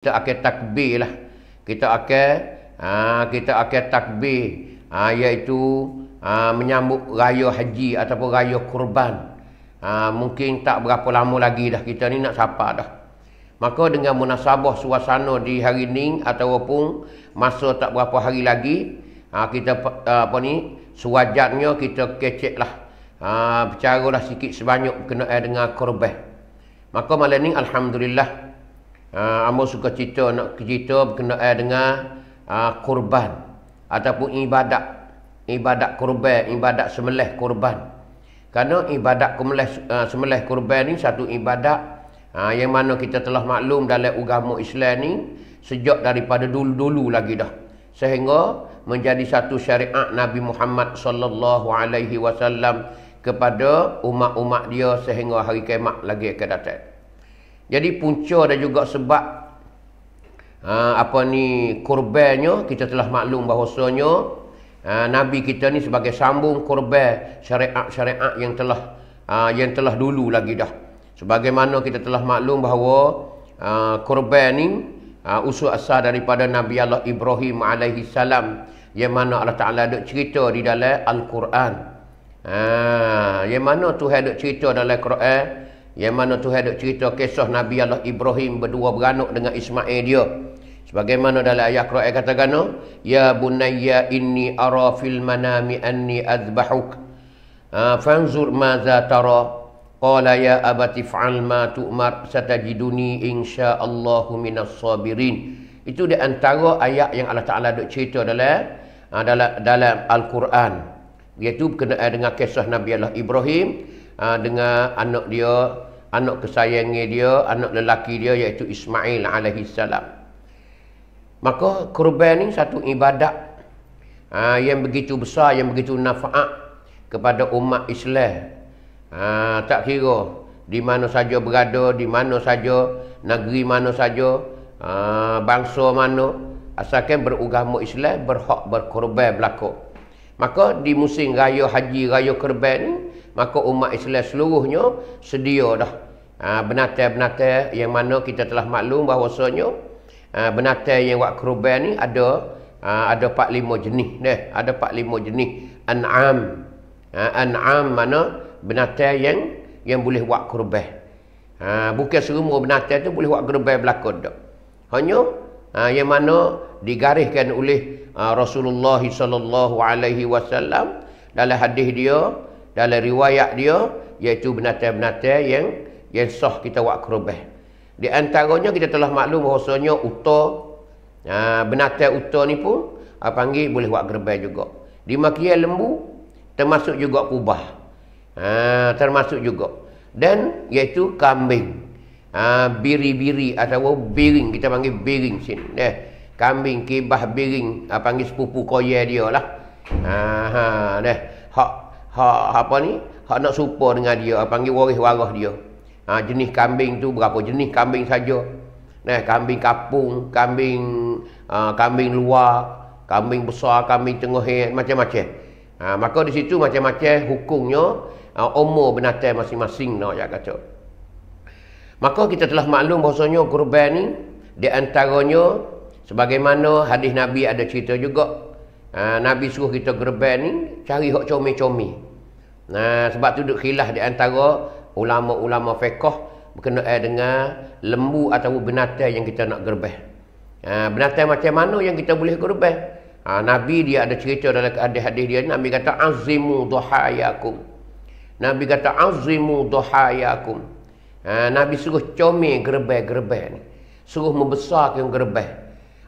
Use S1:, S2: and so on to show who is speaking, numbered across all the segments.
S1: kita akan takbir lah. Kita akan takbir, iaitu menyambut raya haji ataupun raya kurban. Mungkin tak berapa lama lagi dah kita ni nak sapa dah. Maka dengan munasabah suasana di hari ni ataupun masa tak berapa hari lagi, kita sewajarnya kita kecek lah, bicara lah sikit sebanyak berkenaan dengan kurban. Maka malam ni alhamdulillah, amba suka cerita berkenaan dengan kurban ataupun ibadat kurban, ibadat sembelih kurban. Kerana ibadat sembelih kurban ni satu ibadat yang mana kita telah maklum dalam agama Islam ni sejak daripada dulu-dulu lagi dah, sehingga menjadi satu syariat Nabi Muhammad sallallahu alaihi wasallam kepada umat-umat dia sehingga hari kiamat lagi akan datang. Jadi punca dan juga sebab kurbannya, kita telah maklum bahawasanya Nabi kita ni sebagai sambung kurban syariat-syariat yang telah dulu lagi dah. Sebagaimana kita telah maklum bahawa kurban ni usul asal daripada Nabi Allah Ibrahim alaihi salam, yang mana Allah Ta'ala ada cerita di dalam Al-Quran. Yang mana Tuhan ada cerita dalam Al-Quran, yang mana Tuhan ada cerita kisah Nabi Allah Ibrahim berdua beranak dengan Ismail dia. Sebagaimana dalam ayat Quran katakan, ya bunayya inni ara fil manami anni azbahuk fanzur maza tara qala ya abati fa'al ma tu'mar satajiduni insyaallahu minas sabirin. Itu di antara ayat yang Allah Ta'ala ada cerita dalam Al-Quran, iaitu berkenaan dengan kisah Nabi Allah Ibrahim dengan anak dia, anak kesayangan dia, anak lelaki dia, iaitu Ismail alaihi salam. Maka kurban ni satu ibadat yang begitu besar, yang begitu nafaat kepada umat Islam. Tak kira di mana saja berada, di mana saja, negeri mana saja, bangsa mana, asalkan beragama Islam berhak berkurban berlaku. Maka di musim raya haji, raya kurban ni, maka umat Islam seluruhnya sedia dah binatang-binatang yang mana kita telah maklum bahawasanya binatang yang buat kurban ni ada 4-5 jenis dah. Ada 4-5 jenis an'am. An'am mana binatang yang boleh buat kurban. Bukan semua binatang tu boleh buat kurban berlaku dak. Hanya yang mana digariskan oleh Rasulullah sallallahu alaihi wasallam dalam hadis dia, dalam riwayat dia, iaitu binatang-binatang yang sah kita buat kurban. Di antaranya kita telah maklum bahawasanya unta, binatang unta ni pun panggil boleh buat kurban juga. Di makian lembu termasuk juga kubah, termasuk juga. Dan iaitu kambing, biri-biri atau biring, kita panggil biring sini. Kambing, kibah, biring, panggil sepupu koya dia lah. Hak nak serupa dengan dia, panggil waris-waris dia. Jenis kambing tu berapa jenis kambing saja. Kambing kapung, kambing luar, kambing besar, kambing tengah, macam-macam. Maka di situ macam-macam hukumnya, umur binatang masing-masing nak kata. Maka kita telah maklum bahawasanya kurban ni di antaranya, sebagaimana hadis Nabi ada cerita juga, Nabi suruh kita kurban ni cari hak comel-comel. Sebab tu duk khilaf di antara ulama-ulama fiqh berkenaan dengan lembu atau binatang yang kita nak kurban. Binatang macam mana yang kita boleh kurban? Nabi dia ada cerita dalam hadis-hadis dia. Nabi kata azimu duhayakum. Nabi kata azimu duhayakum. Nabi suruh comel kurban ni, suruh membesarkan kurban.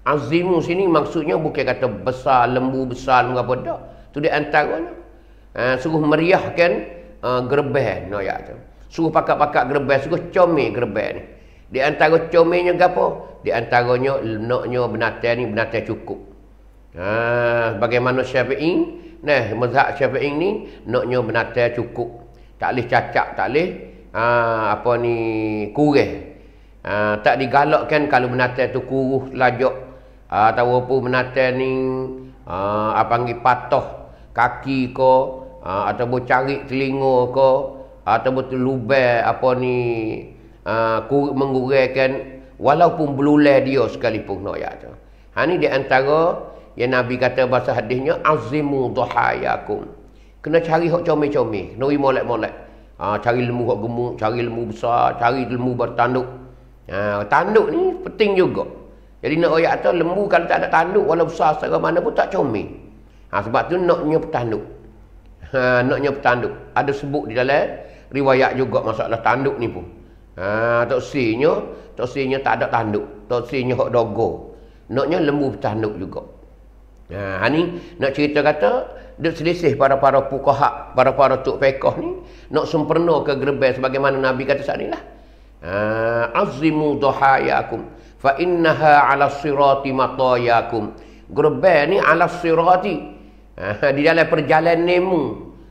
S1: Azimu sini maksudnya bukan kata besar, lembu besar apa dak. Tu di antaranya suruh meriahkan kurban no ya tu. Suruh pakat-pakat kurban, suruh comel kurban ni. Di antara comelnya gapo? Di antaranya naknya binatang ni binatang cukup. Bagaimana Syafi'i, mazhab Syafi'i ni naknya binatang cukup. Tak boleh cacat, tak boleh kurang. Tak digalakkan kalau binatang tu kurus lajak, ataupun binatang ni panggil patah kaki ke, ataupun carik telinga ke, ataupun lubang menguraikan Walaupun belulai dia sekalipun nak ayat tu. Ni di antara yang Nabi kata bahasa hadisnya, azimu dhahayakum. Kena cari hak comel-comel, kena molek-molek. Cari lembu hak gemuk, cari lembu besar, cari lembu bertanduk. Tanduk ni penting juga. Jadi nak ayat tu, lembu kalau tak ada tanduk, walau besar secara mana pun tak comel. Sebab tu naknya petanduk. Naknya petanduk. Ada sebut di dalam riwayat juga masalah tanduk ni pun. Toksinya tak ada tanduk. Toksinya hak dogo. Naknya lembu petanduk juga. Ni nak cerita kata duk selisih para fuqaha, para tok fiqh ni nak sempurna ke gerbang sebagaimana Nabi kata saat ni lah. Azimu dhahayakum fa innaha 'ala sirati matayakum. Gerbang ni 'ala sirati. Di dalam perjalananmu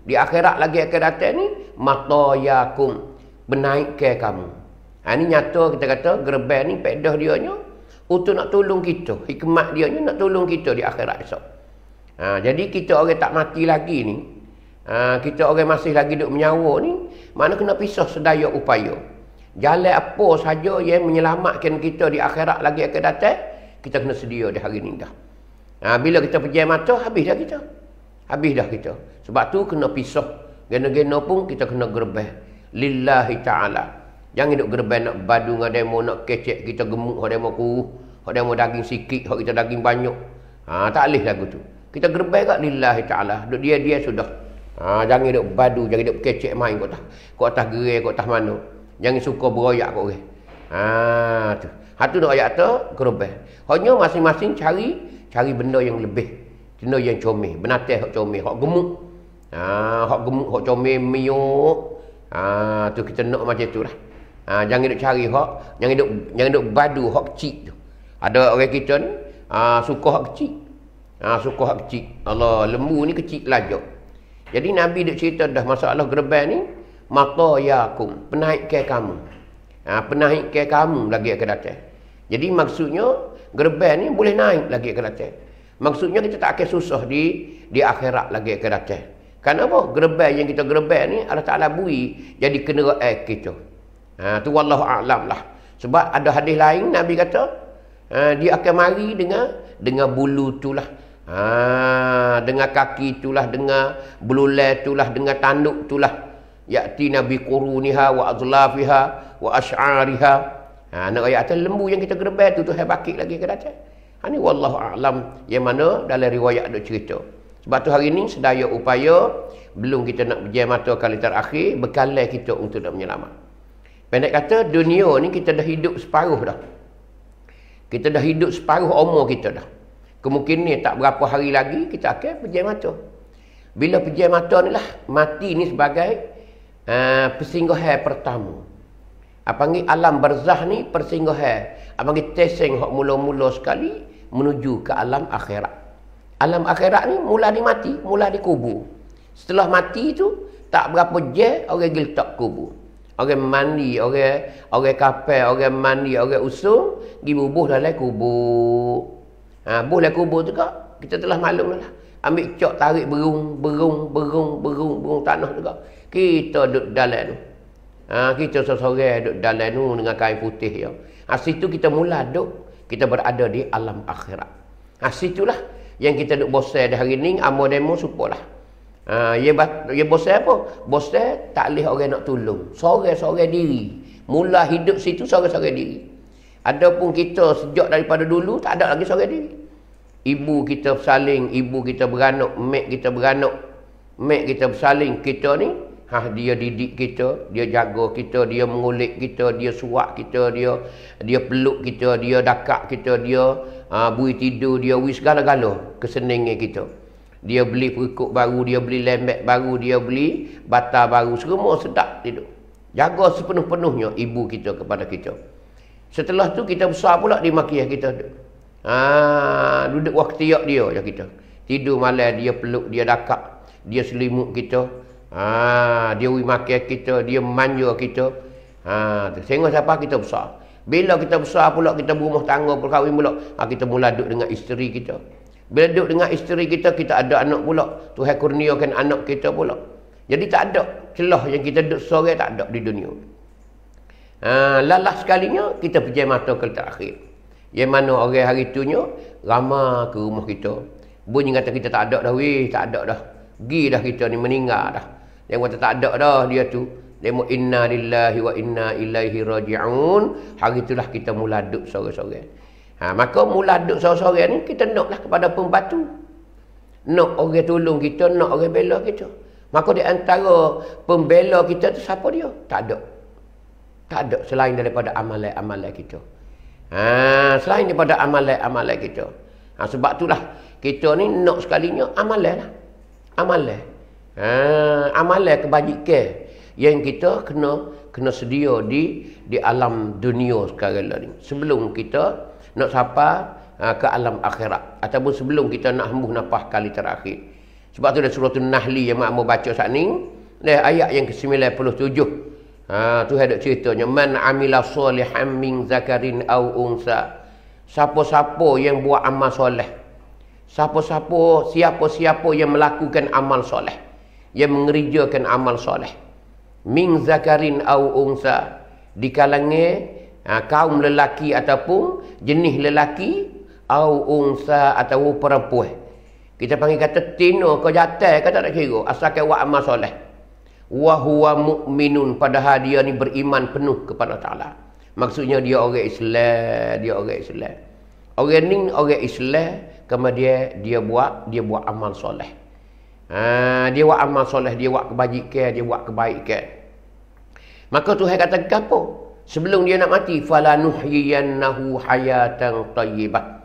S1: di akhirat lagi akan datang ni matayakum, menaikkan kamu. Ni nyata kita kata gerbang ni pedah dianya untuk nak tolong kita. Hikmat dia ni nak tolong kita di akhirat esok. Jadi kita orang tak mati lagi ni, kita orang masih lagi duduk menyawa ni, mana kena pisah sedaya upaya. Jalan apa saja yang menyelamatkan kita di akhirat lagi akan datang, kita kena sedia di hari ni dah. Bila kita pejam mata, habis dah kita. Habis dah kita. Sebab tu kena pisah. Gena-gena pun kita kena gerbang. Lillahi ta'ala. Jangan duduk gerbang nak badu dengan demo, nak kecek kita gemuk, hak demo kuruh, hak demo daging sikit, hak kita daging banyak. Tak boleh lagu tu. Kita gerbang kat lillahi ta'ala. Duduk dia sudah. Jangan duduk badu, jangan duduk kecek main kat atas gerai, kat atas mana. Jangan suka beroyak kat orang. Tu. Tu nak ayat tu gerbang. Hanya masing-masing cari benda yang lebih. Benda yang comel. Benatai hak comel, hak gemuk. Hak gemuk, hak comel, miuk. Tu kita nak macam tu lah. Jangan duk cari hak, jangan duk badu hak kecil tu. Ada orang kita ni suka hak kecil. Suka hak kecil. Allah, lembu ni kecil lajak. Jadi Nabi duk cerita dah masalah gerbang ni, matayakum, penaikkan kamu. Penaikkan kamu lagi akan datang. Jadi maksudnya gerbang ni boleh naik lagi akan datang. Maksudnya kita tak akan susah di akhirat lagi akan datang. Kenapa? Gerbang yang kita gerbang ni Allah Ta'ala bui jadi kenderaan kita. Tu wallahu a'lam lah. Sebab ada hadis lain Nabi kata dia akan mari dengan bulu tu lah. Dengan kaki tu lah, dengan belulai tu lah, dengan tanduk tu lah. Ya'ti nabi quruniha wa azlafiha wa ash'ariha. Nak ayat lembu yang kita gerbang tu hai bakit lagi ke datang. Ni wallahu a'lam yang mana dalam riwayat ada cerita. Sebab tu hari ni sedaya upaya belum kita nak pejam mata kali terakhir bekalai kita untuk nak menyelamat. Pendek kata dunia ni kita dah hidup separuh dah. Kita dah hidup separuh umur kita dah. Kemungkinan tak berapa hari lagi kita akan pejam mata. Bila pejam mata ni lah mati ni sebagai persinggahan pertama. Panggil alam barzah ni persinggahan. Panggil teseng hak mula-mula sekali menuju ke alam akhirat. Alam akhirat ni mula di mati, mula di kubur. Setelah mati tu tak berapa jam orang geletak kubur. Orang mandi, orang kapal, orang mandi, orang usung pergi bubuh dalam kubur. Bubuh dalam kubur tu kak kita telah maklum lah. Ambil cok tarik berung tanah tu kak. Kita duduk dalam tu. Kita seorang duduk dalam tu dengan kain putih ya. Situ kita mula duduk, kita berada di alam akhirat. Situlah yang kita duduk bosan di hari ni, amo demo supalah. Ia bosan apa? Bosan tak boleh orang nak tolong. Seorang-seorang diri. Mula hidup situ seorang-seorang diri. Adapun kita sejak daripada dulu tak ada lagi seorang diri. Ibu kita bersaling, ibu kita beranak, mak kita beranak, mak kita bersaling. Kita ni dia didik kita, dia jaga kita, dia mengulik kita, dia suak kita, dia peluk kita, dia dakak kita, dia bui tidur, dia bui segala-gala kesenangan kita. Dia beli perikuk baru, dia beli lembek baru, dia beli bata baru, semua sedap tidur. Jaga sepenuh-penuhnya ibu kita kepada kita. Setelah tu kita besar pula di makiah kita. Duduk waktu dia je kita. Tidur malam dia peluk, dia dakak, dia selimut kita. Dia ui makan kita, dia manja kita. Sehingga siapa kita besar. Bila kita besar pula, kita berumah tangga, berkahwin pula, kita mula duduk dengan isteri kita. Bila duduk dengan isteri kita, kita ada anak pula. Tuhan kurniakan anak kita pula. Jadi tak ada celah yang kita duduk seorang tak ada di dunia. Lalas sekalinya kita pejam mata ke terakhir. Yang mana orang hari itunya ramai ke rumah kita. Bunyi kata kita tak ada dah weh, tak ada dah. Pergi dah kita ni meninggal dah. Dia kata tak ada dah dia tu. Dia mau inna lillahi wa inna ilaihi raji'un. Hari itulah kita mula duduk sorang-sorang. Maka mula duduk sorang-sorang ni kita naklah kepada pembantu. Nak orang tolong kita, nak orang bela kita. Maka di antara pembela kita tu siapa dia? Tak ada. Tak ada selain daripada amalan-amalan kita. Selain daripada amalan-amalan kita. Sebab itulah kita ni nak sekalinya amalan lah. Amalan. Amalan kebajikan yang kita kena sedia di alam dunia sekarang ni. Sebelum kita nak sampai ke alam akhirat. Ataupun sebelum kita nak hembus nafas kali terakhir. Sebab tu ada surah An-Nahli yang makmur baca saat ni. Ayat yang ke-97. Tuhan ada ceritanya. Man amila solihan min zakarin au unsa. Siapa-siapa yang buat amal soleh. Siapa-siapa yang melakukan amal soleh. Yang mengerjakan amal soleh. Min zakarin au unsa. Di kalangan kaum lelaki ataupun jenis lelaki. Au unsa atau perempuan. Kita panggil kata tino ke jatah kata tak kira. Asalkan buat amal soleh. Wa huwa mu'minun, padahal dia ni beriman penuh kepada Ta'ala. Maksudnya dia orang Islam. Orang ni orang Islam, kemudian dia buat amal soleh. Dia buat amal soleh, dia buat kebajikan, dia buat kebaikan. Maka Tuhan kata apa? Sebelum dia nak mati, falanuhyiyannahu hayatan tayyibah.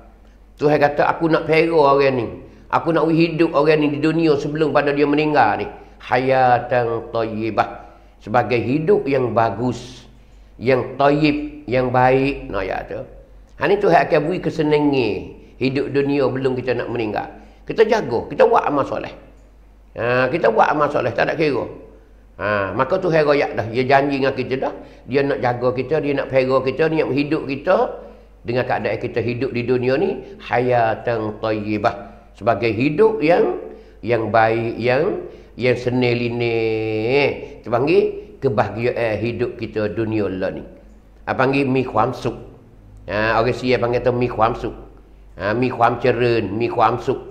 S1: Tuhan kata aku nak pera orang ni. Aku nak hidup orang ni di dunia sebelum pada dia meninggal ni. Hayatan tayyibah. Sebagai hidup yang bagus. Yang tayyib. Yang baik. Nah ya tu. Ni Tuhan akan beri kesenangan. Hidup dunia belum kita nak meninggal. Kita jaga. Kita buat amal soleh. Kita buat amal soleh. Tak ada kira. Maka Tuhan royak dah. Dia janji dengan kita dah. Dia nak jaga kita. Dia nak pera kita. Dia nak hidup kita. Dengan keadaan kita hidup di dunia ni. Hayatan tayyibah. Sebagai hidup yang baik, yang senilini. Kita panggil kebahagiaan hidup kita dunia lah ni. Panggil miความสุข. Orang Sia panggil tu miความสุข. Miความเจริญ, miความสุข.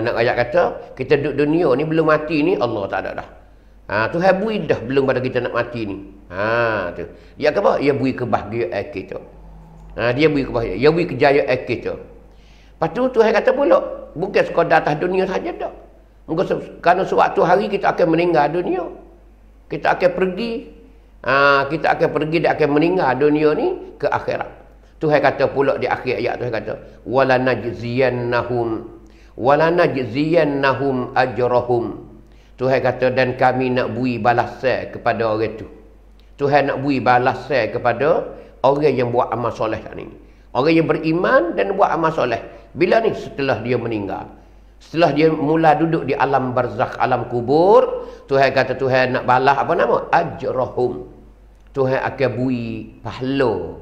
S1: Nak ayat kata, kita duduk dunia ni belum mati ni, Allah tak ada dah. Tuhan beri dah belum pada kita nak mati ni. Tu. Dia apa? Dia beri kebahagiaan kita. Dia beri kebahagiaan, dia beri kejayaan kita. Lepas tu Tuhan kata pula, bukan sekadar atas dunia saja dah. Kerana sewaktu hari kita akan meninggal dunia. Kita akan pergi. Kita akan pergi dan akan meninggal dunia ni ke akhirat. Tuhan kata pula di akhir ayat Tuhan kata, walanajziyannahum ajrahum. Tuhan kata dan kami nak beri balasan kepada orang tu. Tuhan nak beri balasan kepada orang yang buat amal soleh ni. Orang yang beriman dan buat amal soleh. Bila ni? Setelah dia meninggal. Setelah dia mula duduk di alam barzakh, alam kubur, Tuhan kata Tuhan nak balas apa nama? Ajrahum. Tuhan akan beri pahala.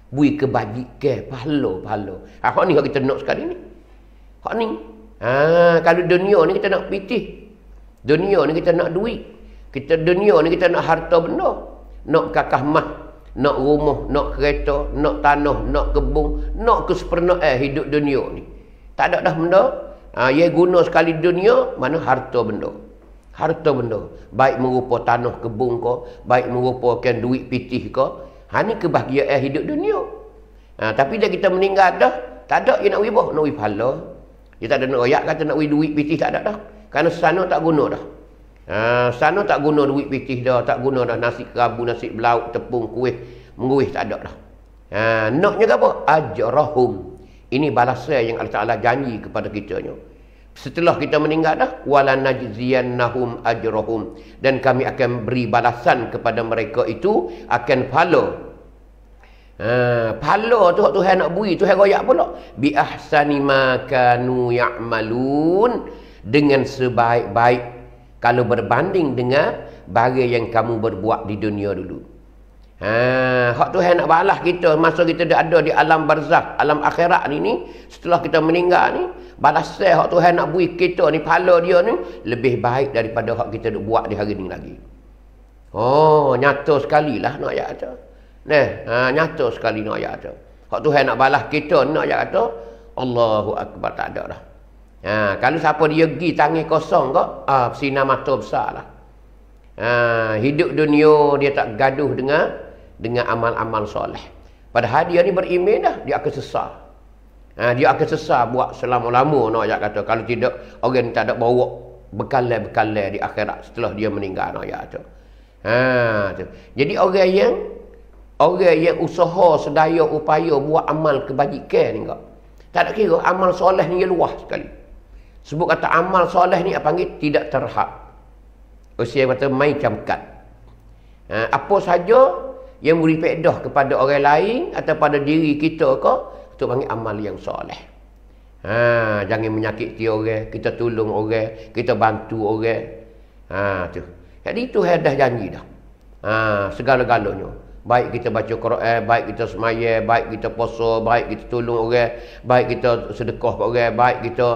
S1: Beri kebajikan, pahala. Hak ni hak kita nak sekali ni. Hak ni. Kalau dunia ni kita nak pitih. Dunia ni kita nak duit. Dunia ni kita nak harta benda. Nak kakah mah. Nak rumah, nak kereta, nak tanah, nak kebun, nak kesempurnaan hidup dunia ni. Tak ada dah benda. Ia guna sekali dunia, mana harta benda. Harta benda. Baik merupa tanah kebun ke, baik merupakan duit pitih ke. Ni kebahagiaan hidup dunia. Tapi dah kita meninggal dah, tak ada yang nak wibah, nak wibah pahala. Dia tak ada nak royak kata nak wibah duit pitih, tak ada dah. Kerana sana tak guna dah. Sana tak guna duit pitih dah, tak guna dah nasi kerabu, nasi belauk, tepung, kuih, menguih tak ada dah. Naknya apa? Ajrahum. Ini balasan yang Allah Ta'ala janji kepada kita. Setelah kita meninggal dah, walanajziyannahum ajrahum, dan kami akan beri balasan kepada mereka itu akan pahala. Pahala tu Tuhan nak beri, Tuhan royak pula. Bi ahsani ma kanu ya'malun, dengan sebaik-baik kalau berbanding dengan barang yang kamu berbuat di dunia dulu. Hak Tuhan nak balas kita masa kita ada di alam barzakh, alam akhirat ni setelah kita meninggal ni, balasan hak Tuhan nak beri kita ni, pahala dia ni lebih baik daripada hak kita buat di hari ni lagi. Nyata sekali lah nak ayat tu. Nyata sekali nak ayat tu. Hak Tuhan nak balas kita nak ayat kata Allahu Akbar, tak ada dah. Kalau siapa dia pergi tangan kosong kok, sinar mata besar lah. Hidup dunia dia tak gaduh dengan amal-amal soleh. Padahal dia ni beriman dah, dia akan sesat. Dia akan sesat buat selama-lama nak ayat kata. Kalau tidak, orang tak ada bawa bekal-bekal di akhirat setelah dia meninggal nak ayat tu. Tu. Jadi orang yang usaha sedaya upaya buat amal kebajikan ni kok. Tak ada kira amal soleh ni luas sekali. Sebut kata amal soleh ni apa panggil tidak terhad. Usia kata mai camkat. Apa saja yang beri faedah kepada orang lain atau pada diri kita kok, itu panggil amal yang soleh. Jangan menyakiti orang, kita tolong orang, kita bantu orang. Tu. Jadi itu dah janji dah. Segala-galanya. Baik kita baca Quran, baik kita semaya, baik kita puasa, baik kita tolong orang, baik kita sedekah ke orang, baik kita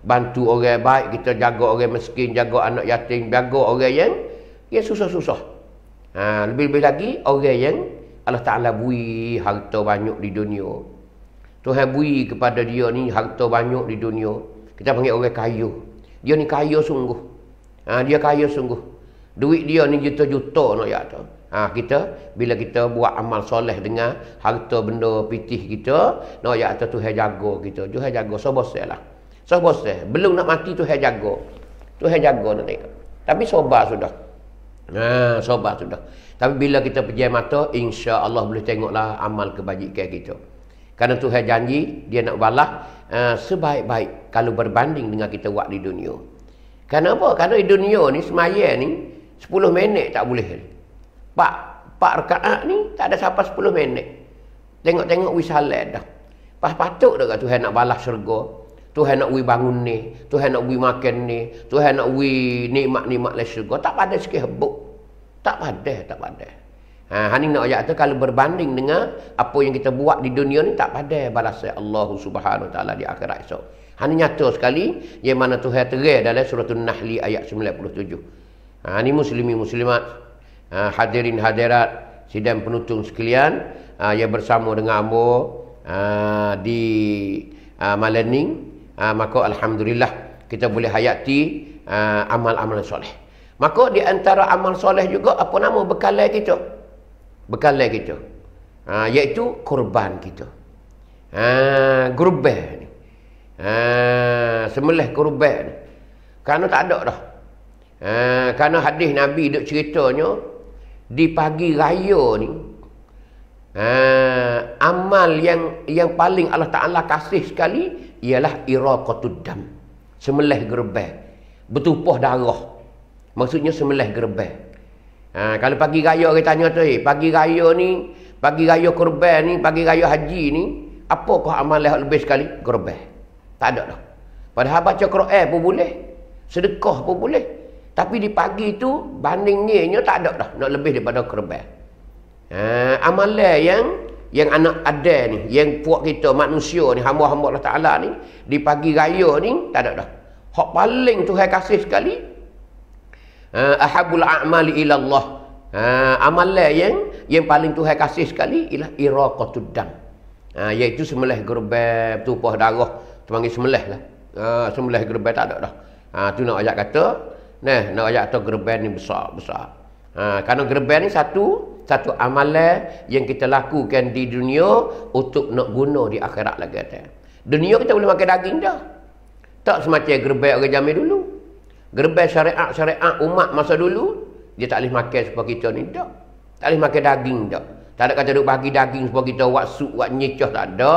S1: bantu orang, baik kita jaga orang miskin, jaga anak yatim, jaga orang yang susah-susah. Lebih-lebih lagi orang yang Allah Ta'ala beri harta banyak di dunia. Tuhan beri kepada dia ni harta banyak di dunia. Kita panggil orang kaya. Dia ni kaya sungguh. Dia kaya sungguh. Duit dia ni juta-juta nak ya tu. Kita bila kita buat amal soleh dengan harta benda pitih kita, nak ya tu Tuhan jaga kita. Tuhan jaga sabar lah. Sabar. Belum nak mati Tuhan jaga. Tuhan jaga nak tengok. Tapi sabar sudah. Sabar sudah. Tapi bila kita pejam mata, insya-Allah boleh tengoklah amal kebajikan kita. Karena Tuhan janji dia nak balas sebaik-baik kalau berbanding dengan kita buat di dunia. Kenapa? Karena di dunia ni semaya ni 10 minit tak boleh. 4 rakaat ni tak ada sampai 10 minit. Tengok-tengok wisalat dah. Patut dah Tuhan nak balas syurga. Tuhan nak beri bangun ni, Tuhan nak beri makan ni, Tuhan nak beri nikmat-nikmat le syurga. Tak pada sikit hebuk. Tak pada. Hani nak ayat tu kalau berbanding dengan apa yang kita buat di dunia ni, tak pada balasan Allah Subhanahu Wa Taala di akhirat esok. Hani nyata sekali yang mana Tuhan terang dalam surah An-Nahl ayat 97. Ni muslimin muslimat, hadirin hadirat, sidang penutung sekalian, yang bersama dengan ambo di malam ni, maka alhamdulillah kita boleh hayati amal-amal soleh. Maka di antara amal soleh juga apa nama bekalai kita? Bekalai kita. Iaitu korban kita. Kurban ni. Sembelih kurban ni. Kerana tak ada dah. Kerana hadis Nabi duk ceritanya di pagi raya ni, amal yang paling Allah Ta'ala kasih sekali ialah iraqatud dam. Sembelih kurban. Bertumpah darah. Maksudnya sembelih kurban. Kalau pagi raya orang tanya tu, pagi raya ni, pagi raya kurban ni, pagi raya haji ni, apakah amal yang lebih sekali? Kurban. Tak ada dah. Padahal baca Quran pun boleh, sedekah pun boleh. Tapi di pagi tu bandingnya tak ada dah nak lebih daripada kurban. Amalan yang anak ada ni, yang puak kita manusia ni, hamba-hamba Allah Ta'ala ni, di pagi raya ni tak ada dah. Hak paling Tuhan kasih sekali, ahabul a'mali ila Allah. Amalan yang paling Tuhan kasih sekali ialah iraqatud dam. Iaitu sembelih kurban, tumpah darah, panggil sembelih lah. Sembelih kurban tak ada dah. Tu nak ayat kata, nak ayat kata kurban ni besar-besar. Kerana kurban ni satu amalan yang kita lakukan di dunia untuk nak guna di akhirat lagi atas. Dunia kita boleh makan daging dah. Tak semacam kurban orang zaman dulu. Gerbai syariat umat masa dulu, dia tak boleh makan supaya kita ni tak. Tak boleh makan daging tak. Tak ada kata duk bagi daging supaya kita buat sup, buat nyicah, tak ada.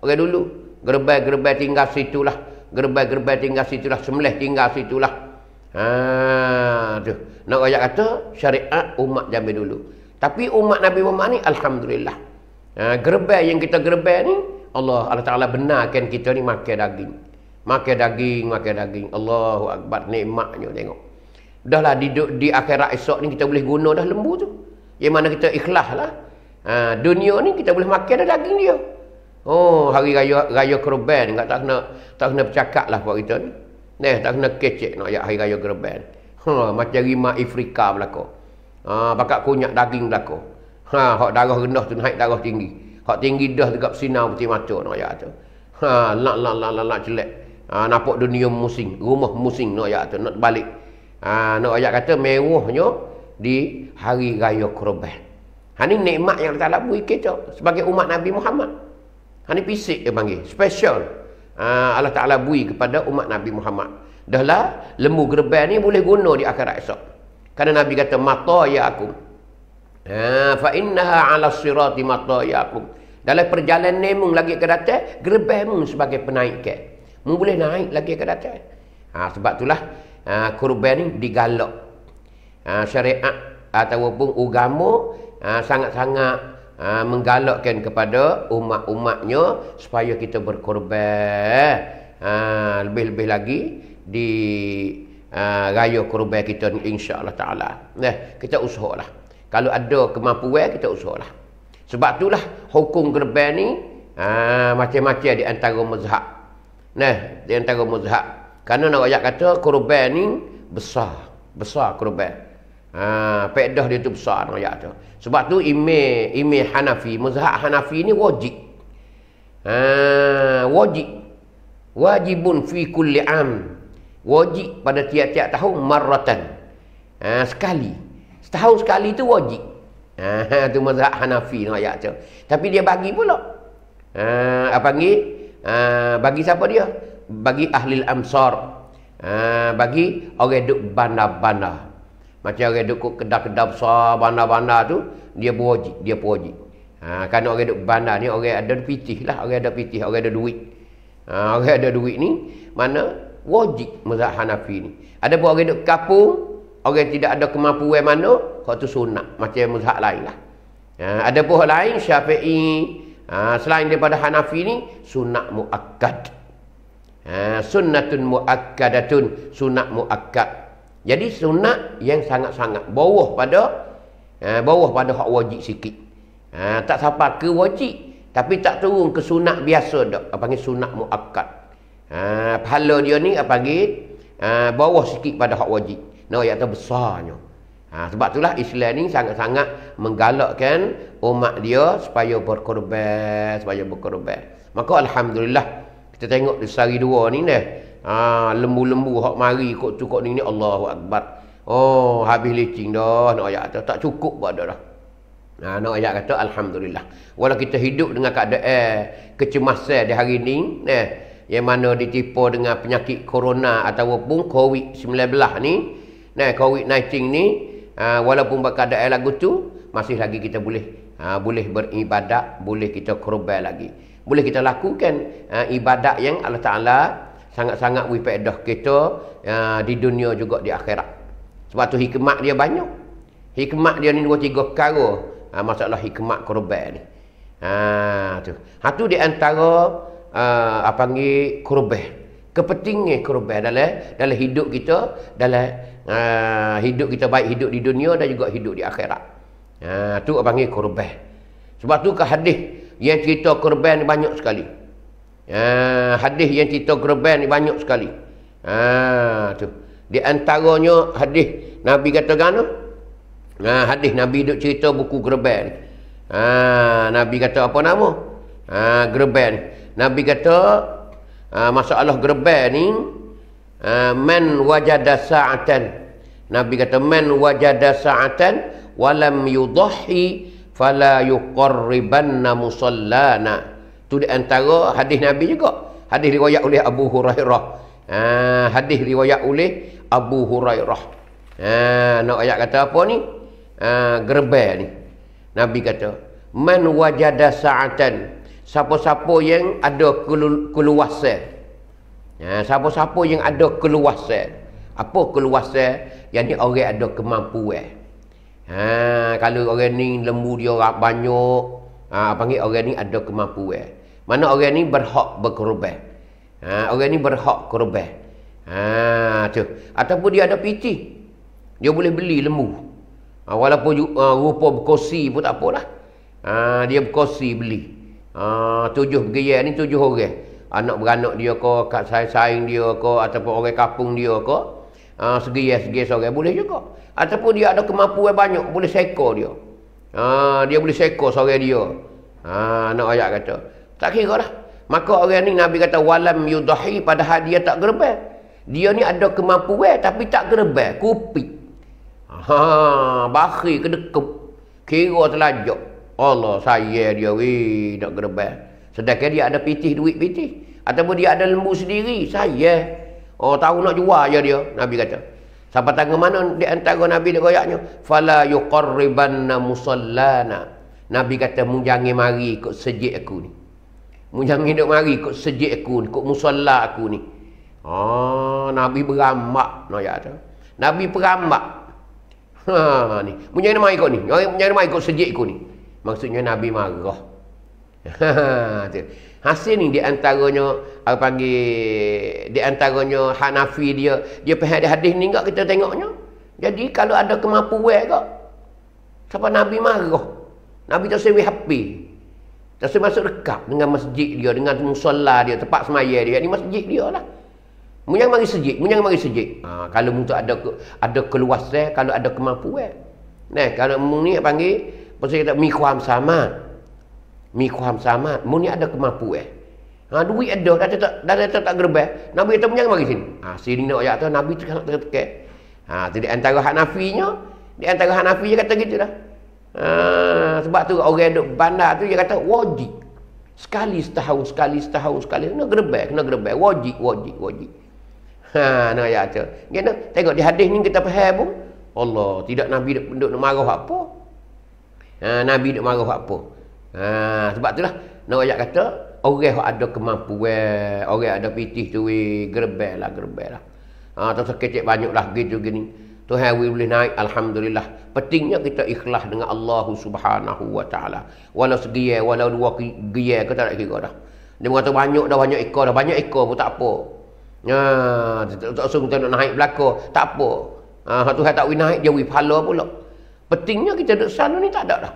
S1: Orang dulu, gerbai tinggal situlah. Gerbai tinggal situlah, sembelih tinggal situlah. Tu. Nak ayat kata syariat umat zaman dulu. Tapi umat Nabi Muhammad ni alhamdulillah. Gerbai yang kita gerbai ni, Allah Ta'ala benarkan kita ni makan daging. Makan daging. Allahu Akbar, nikmatnya tengok. Dahlah di akhirat esok ni kita boleh guna dah lembu tu. Yang mana kita ikhlas lah. Dunia ni kita boleh makan dah daging dia. Oh, hari raya kurban ni tak kena bercakap lah buat kita ni. Tak kena kecek nak ayat hari raya kurban. Macam rima Afrika berlaku. Bakat kunyak daging berlaku. Hak darah rendah tu naik darah tinggi. Hak tinggi dah dekat sinar putih mata nak ayat tu. Nak jelek. Nampak dunia musing, rumah musing nak ayat tu nak balik. Nak ayat kata mewahnya di hari raya Kurban. Ni nikmat yang Allah Taala beri kita sebagai umat Nabi Muhammad. Ni pisik dia panggil, special. Allah Taala beri kepada umat Nabi Muhammad. Dahlah lembu gerban ni boleh guna di akhirat esok. Kerana Nabi kata matayakum. Fa innaha 'ala sirati matayakum. Dalam perjalanan mung lagi ke datang, gerban mung sebagai penaik ke. Mung boleh naik lagi ke datang. Sebab itulah kurban ni digalak. Syariat ataupun agama sangat-sangat menggalakkan kepada umat-umatnya supaya kita berkorban. Lebih-lebih lagi di raya kurban kita ni insya-Allah taala. Kita usahalah. Kalau ada kemampuan kita usahalah. Sebab itulah hukum kurban ni macam-macam di antara mazhab. Di antara mazhab. Kerana nak ayat kata kurban ni besar kurban. Faedah dia tu besar nak ayat tu. Sebab tu imam Hanafi, mazhab Hanafi ni wajib. Wajibun fi kulli am. Wajib pada tiap-tiap tahun marratan. Sekali. Setahun sekali tu wajib. Tu mazhab Hanafi nak ayat tu. Tapi dia bagi pula. Bagi siapa dia? Bagi ahli amsar. Bagi orang duk bandar-bandar. Macam orang duk kedai-kedai besar, bandar-bandar tu, dia berwajib. Kerana orang duk bandar ni orang ada pitih lah, orang ada pitih, orang ada duit. Orang ada duit ni mana wajib mazhab Hanafi ni. Ada pun orang duk kampung, orang tidak ada kemampuan mana, hak tu sunat macam mazhab lain lah. Ada pun lain Syafi'i, selain daripada Hanafi ni sunat muakkad. Sunnatun muakkadatun, sunat muakkad. Jadi sunat yang sangat-sangat bawah pada hak wajib sikit. Tak sampai ke wajib tapi tak turun ke sunat biasa dak. Apa panggil sunat muakkad. Pahala dia ni apa panggil bawah sikit pada hak wajib. Nak ayat tu besarnya. Sebab itulah Islam ni sangat-sangat menggalakkan umat dia supaya berkorban, Maka alhamdulillah kita tengok di sehari dua ni lembu-lembu hak mari kok cukup ni Allahu akbar. Oh, habis licin dah nak ayat tu tak cukup pada dah. Nak ayat kata alhamdulillah. Walau kita hidup dengan keadaan kecemasan di hari ni, yang mana ditipu dengan penyakit corona ataupun COVID-19 ni, COVID-19 ni, walaupun berkeadaan lagu tu, masih lagi kita boleh beribadat, boleh kita korban lagi. Boleh kita lakukan ibadat yang Allah Ta'ala sangat-sangat beri faedah kita di dunia juga di akhirat. Sebab tu hikmat dia banyak. Hikmat dia ni 2-3 perkara. Masalah hikmat korban ni. Tu di antara panggil korban. Kepentingan korban dalam hidup kita, hidup kita baik hidup di dunia dan juga hidup di akhirat. Tu panggil korban. Sebab tu ke hadis yang cerita korban ni banyak sekali. Hadis yang cerita korban ni banyak sekali. Tu. Di antaranya hadis Nabi kata gano? Hadis Nabi duk cerita buku korban. Nabi kata apa nama? Korban. Nabi kata masalah korban ni man wajada sa'atan. Nabi kata man wajada sa'atan walam yudhi fala yuqarribanna musallana. Tu di antara hadis Nabi juga. Hadis riwayat oleh Abu Hurairah. Hadis riwayat oleh Abu Hurairah. Nak ayat kata apa ni? Gerban ni. Nabi kata, man wajada sa'atan. Siapa-siapa yang ada keluasan. Siapa-siapa yang ada keluasan. Apa keluasan? Yang ni orang ada kemampuan. Kalau orang ni lembu dia banyak, panggil orang ni ada kemampuan. Mana orang ni berhak berkorban. Orang ni berhak korban. Tu. Ataupun dia ada piti. Dia boleh beli lembu. Walaupun rupa berkosi pun tak apalah. Dia berkosi beli. 7 bergaya ni 7 orang. Anak beranak dia ke, kat saing dia ke, ataupun orang kampung dia ke. Segaya seorang boleh juga. Ataupun dia ada kemampuan banyak, boleh seekor dia. Dia boleh seko seorang dia. Nak ayat kata. Tak kira lah. Maka orang ni Nabi kata walam yudahi, padahal dia tak gerbel. Dia ni ada kemampuan tapi tak gerbel, kupik. Bakhil kedekup. Kira telajak. Allah saya dia nak gerbel. Sedangkan dia ada pitih duit pitih. Ataupun dia ada lembu sendiri, saya. Tahu nak jual je dia, Nabi kata. Sampai tangan mana di antara Nabi dia goyaknya? Fala yuqarribanna musallana. Nabi kata, mu jangan mari ikut sejik aku ni. Mu jangan duk mari ikut sejik aku ni, ikut musalla aku ni. Nabi beramak nak tu. Nabi beramak. Ni. Mu jangan mari ikut ni. Jangan mari ikut sejik aku ni. Maksudnya Nabi marah. Tu. Hasil ni di antaranya panggil di antaranya Hanafi dia faham hadis ni enggak kita tengoknya. Jadi kalau ada kemampuan kak, siapa Nabi marah. Nabi tak sewi happy. Tak sewi masuk dekat dengan masjid dia, dengan musalla dia, tempat semaya dia. Ni masjid dia lah. Mu jangan mari sejid. Kalau mu tu ada keluasan, kalau ada kemampuan. Nah, kalau mu ni panggil pasal kita mikhwam sama. Mikhwam sama, mu ni ada kemampuan. Duit ada, dah tak gerbel. Nabi kata jangan mari sini. Sini nak ayat tu Nabi tekan. Di antara Hanafinya, di antara Hanafi dia kata gitulah. Sebab tu orang duk bandar tu dia kata wajib. Sekali setahun. Kena gerbel. Wajib. Nak ayat tu. Kena tengok di hadis ni kita faham pun. Allah, tidak Nabi duk marah apa. Nabi duk marah apa. Sebab itulah nak ayat kata orang yang ada kemampuan, orang ada pitih tu gerbel lah. Tak sekecik banyak lah gitu gini. Tuhan boleh naik, alhamdulillah. Pentingnya kita ikhlas dengan Allah Subhanahu wa taala. Walau segiya, walau dua giya kita tak kira dah. Dia kata banyak ekor pun tak apa. Tak usah kita nak naik belaka, tak apa. Tuhan tak naik dia pahala pula. Pentingnya kita duduk sana ni tak ada dah.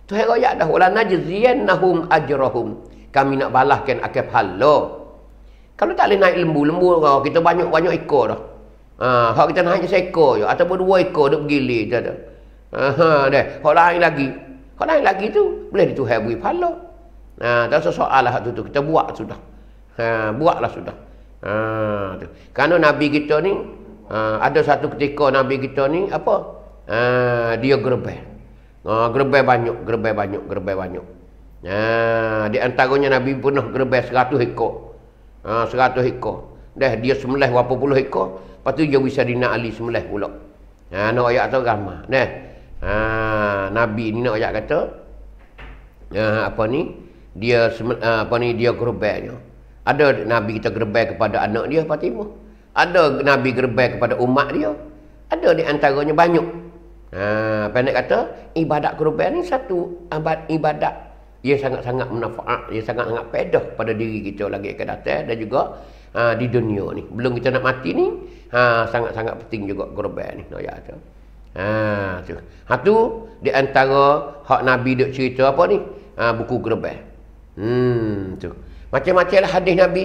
S1: Tuhan royak dah wala najziyannahum ajrahum. Kami nak balaskan akan pahala. Kalau tak boleh naik lembu kita banyak ekor dah. Hak kita naik seekor je ataupun 2 ekor duk bergilir dah. Dah. Hak lain lagi tu boleh Tuhan beri pahala. Tak soal lah tu kita buat sudah. Buatlah sudah. Tu. Kerana Nabi kita ni ada satu ketika Nabi kita ni apa? Dia gerbel. Gerbel banyak. Di antaranya Nabi pernah gerbel 100 ekor. 100 ekor. Dah dia sembelih berapa puluh ekor. Lepas tu dia bisa dina Ali sembelih pula. Nak ayat tu ramah. Nabi ni nak ayat kata dia dia gerbelnya. Ada Nabi kita gerbel kepada anak dia Fatimah. Ada Nabi gerbel kepada umat dia. Ada di antaranya banyak. Pendek kata ibadat kurban ni satu ibadat ia sangat-sangat manfaat, ia sangat-sangat pedah pada diri kita lagi akan datang dan juga di dunia ni. Belum kita nak mati ni, sangat-sangat penting juga kurban ni. Nak ayat tu. Tu di antara hak Nabi duk cerita apa ni? Buku kurban. Tu. Macam-macam lah hadis Nabi.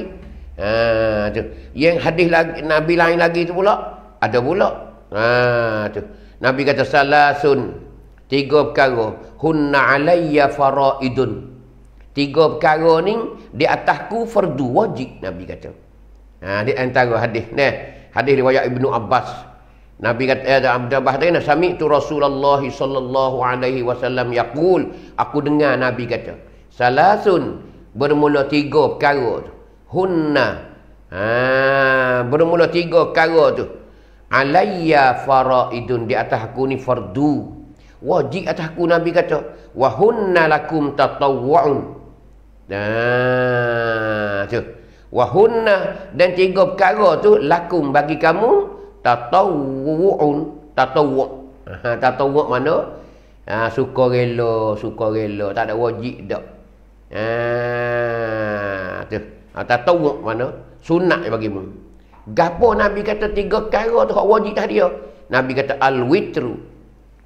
S1: Tu. Yang hadis Nabi lain lagi tu pula ada pula. Tu. Nabi kata salasun, 3 perkara, hunna alayya faraidun. 3 perkara ni di atasku fardu wajib, Nabi kata. Di antara hadis. Hadis riwayat Ibnu Abbas. Nabi kata Abdul Abbas kata sami'tu Rasulullah sallallahu alaihi wasallam yaqul, aku dengar Nabi kata, salasun bermula 3 perkara tu. Hunna bermula 3 perkara tu. Alayya faraidun, di atas aku ni fardu wajib atas aku, Nabi kata. Wa hunna lakum tatawwu'un. Tu. Wa hunna, dan 3 perkara tu lakum bagi kamu tatawwu'un. Tatawwu' mana? Sukarela, tak ada wajib dak. Tu. Tatawwu' mana? Sunat bagimu. Gapo Nabi kata 3 perkara tu hak wajib dah dia. Nabi kata al-witru.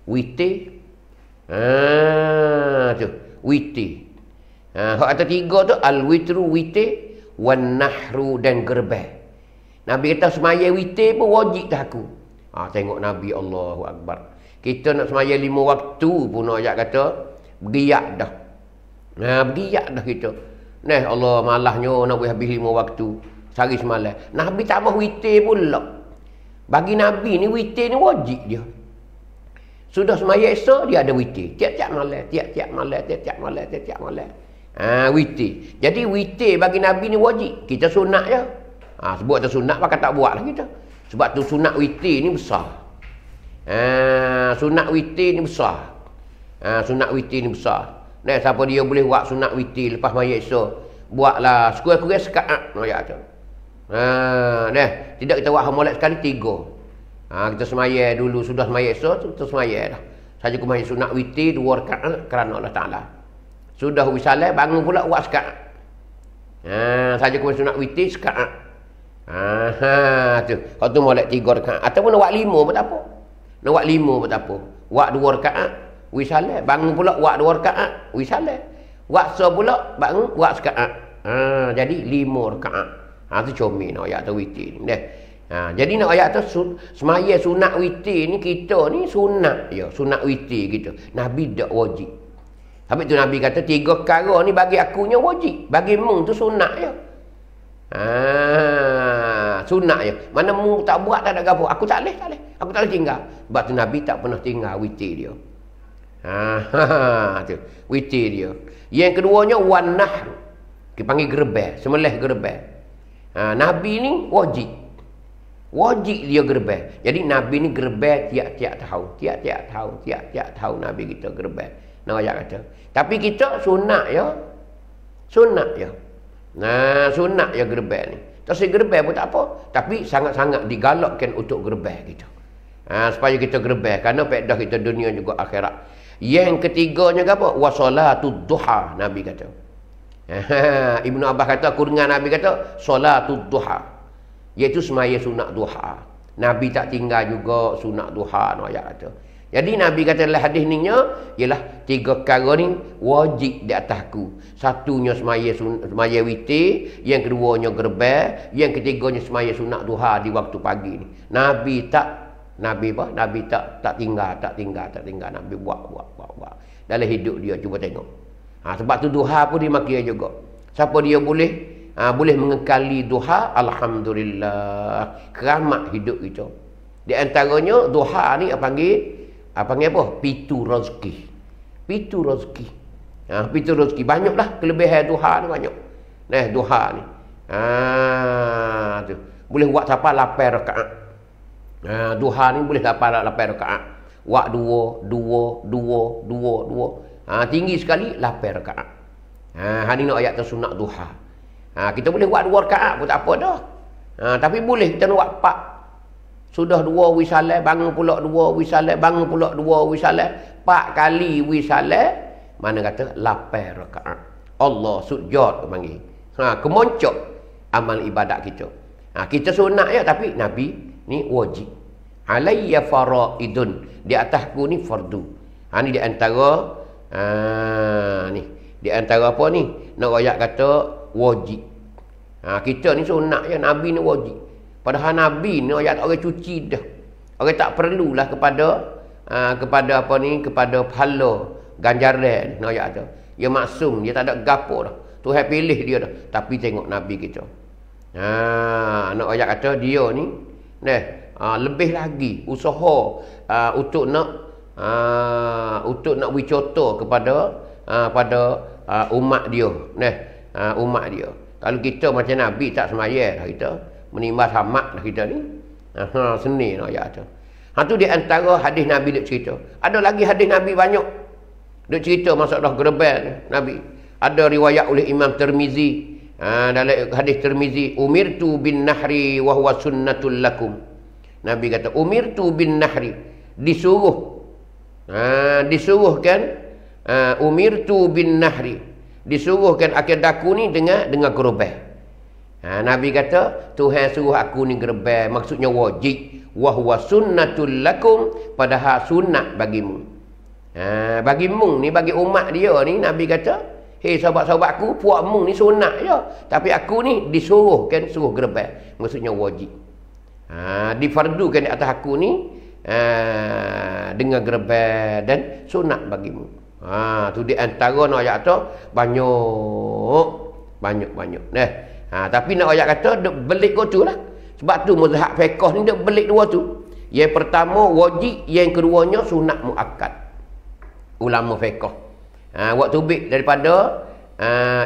S1: Witir. Tu. Witir. Hak kata 3 tu al-witru, witir, wan nahru, dan gerbel. Nabi kata semaya witir pun wajib dah aku. Tengok Nabi, Allahu Akbar. Kita nak semaya 5 waktu pun ayat kata beriak dah. Beriak dah kita. Nah, Allah malahnya nak buat habis 5 waktu. Sehari semalam. Nabi tak mahu witir pula. Bagi Nabi ni witir ni wajib dia. Sudah semaya esok dia ada witir. Tiap-tiap malam, tiap-tiap malam, tiap-tiap malam, tiap-tiap malam. Witir. Jadi witir bagi Nabi ni wajib. Kita sunat je. Sebab tu sunat pakai tak buat lah kita. Sebab tu sunat witir ni besar. Sunat witir ni besar. Sunat witir ni besar. Nah, siapa dia boleh buat sunat witir lepas maya esok, buatlah sekurang-kurang sekaat maya tu. Nah, tidak kita buat molek sekali 3. Kita semaya dulu, sudah semaya esok kita semaya dah. Saja ku maya sunat witir 2 rakaat kerana Allah Taala. Sudah wisalah bangun pula buat sekaat. Saja ku maya sunat witir sekaat. Tu. Kalau tu molek 3 rakaat ataupun nak buat 5 pun tak apa. Nak buat 5 pun tak apa. Buat 2 rakaat, wisalah. Bangun pula buat 2 rakaat, wisalah. Buat pula bangun buat sekaat. Jadi 5 rakaat. Tu comel nak ayat tu witir ni. Jadi nak ayat tu semaya sunat witir ni kita ni sunat je. Sunat witir kita. Nabi tak wajib. Habis tu Nabi kata 3 perkara ni bagi akunya wajib. Bagi mung tu sunat je. Sunat je. Mana mung tak buat tak ada gapo. Aku tak boleh. Aku tak boleh tinggal. Sebab tu Nabi tak pernah tinggal witir dia. Tu. Witir dia. Yang keduanya wan nahr. Kita panggil gerbel, sembelih gerbel. Nabi ni wajib. Wajib dia gerbel. Jadi Nabi ni gerbel tiap-tiap tahun. Tiap-tiap tahun Nabi kita gerbel. Nak ayat kata. Tapi kita sunat ya. Sunat ya. Sunat ya gerbel ni. Tak si gerbel pun tak apa. Tapi sangat-sangat digalakkan untuk gerbel kita. Supaya kita gerbel. Kerana faedah kita dunia juga akhirat. Yang ketiganya apa? Wasolatud duha. Nabi kata. Ibnu Abbas kata, aku dengar Nabi kata solatud duha, iaitu semaya sunat duha. Nabi tak tinggal juga sunat duha no ayat kata. Jadi Nabi kata dalam hadis ni ialah 3 perkara ni wajib di atasku. Satunya semaya witir, yang keduanya gerbel, yang ketiganya semaya sunat duha di waktu pagi ni. Nabi tak tinggal Nabi buat. Dalam hidup dia cuba tengok. Sebab tu duha pun dimaki juga. Siapa dia boleh mengekali duha, alhamdulillah. Keramat hidup kita. Di antaranya duha ni panggil apa? Pitu rezeki. Pitu rezeki. Banyaklah kelebihan duha ni banyak. Duha ni. Tu. Boleh buat sampai 8 rakaat. Duha ni boleh sampai 8 rakaat. Buat 2. Tinggi sekali 8 rakaat. Hari ni ayat tu sunat duha. Kita boleh buat 2 rakaat pun tak apa dah. Tapi boleh kita nak buat 4. Sudah 2 wisalah, bangun pula 2 wisalah, bangun pula 2 wisalah, 4 kali wisalah, mana kata 8 rakaat. Allah sujud panggil. Kemoncok amal ibadat kita. Kita sunat ya, tapi Nabi ni wajib. Alayya faraidun. Di atasku ni fardu. Ni di antara ni. Di antara apa ni? Nak ayat kata wajib. Kita ni sunat ya, Nabi ni wajib. Padahal Nabi ni ayat orang cuci dah. Orang tak perlulah kepada apa ni, kepada pahala ganjaran nak ayat tu. Dia maksum, dia tak ada gapo dah. Tuhan pilih dia dah. Tapi tengok Nabi kita. Nak ayat kata dia ni lebih lagi usaha untuk nak beri contoh pada umat dia. Umat dia. Kalau kita macam Nabi tak semaya dah kita, menimbas hamat dah kita ni. Seni nak ayat tu. Tu di antara hadis Nabi duk cerita. Ada lagi hadis Nabi banyak. Duk cerita masalah gerbel Nabi. Ada riwayat oleh Imam Tirmizi. Dalam hadis Tirmizi, umirtu bin nahri wa huwa sunnatul lakum. Nabi kata umirtu bin nahri, disuruh. Disuruhkan umirtu bin nahri, disuruhkan akadaku ni dengan gerbel. Nabi kata Tuhan suruh aku ni gerbel, maksudnya wajib. Wa huwa sunnatul lakum, padahal sunat bagimu. Bagimu ni, bagi umat dia ni, Nabi kata, hei sahabat-sahabatku, puakmu ni sunat je, tapi aku ni disuruhkan suruh gerbel, maksudnya wajib. Difardukan di atas aku ni dengan gerbang dan sunat bagimu. Tu di antara nak ayat tu banyak. Tapi nak ayat kata duk belik kau tu lah. Sebab tu mazhab fiqh ni duk belik dua tu. Yang pertama wajib, yang keduanya sunat muakkad. Ulama fiqh. Waktu bik daripada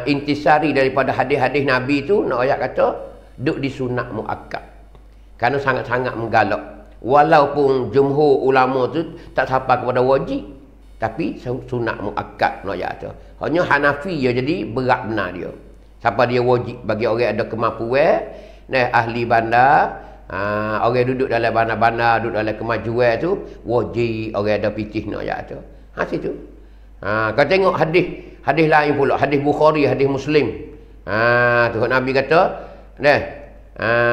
S1: intisari daripada hadis-hadis Nabi tu nak ayat kata duk di sunat muakkad. Kerana sangat-sangat menggalak. Walaupun jumhur ulama tu tak sampai kepada wajib, tapi sunat muakkad nak ayat tu. Hanya Hanafi je jadi berat benar dia. Siapa dia wajib bagi orang ada kemampuan, ahli bandar, orang duduk dalam bandar-bandar, duduk dalam kemajuan tu, wajib orang ada fikih nak ayat tu. Situ. Kau tengok hadis lain pula, hadis Bukhari, hadis Muslim. Tu Nabi kata,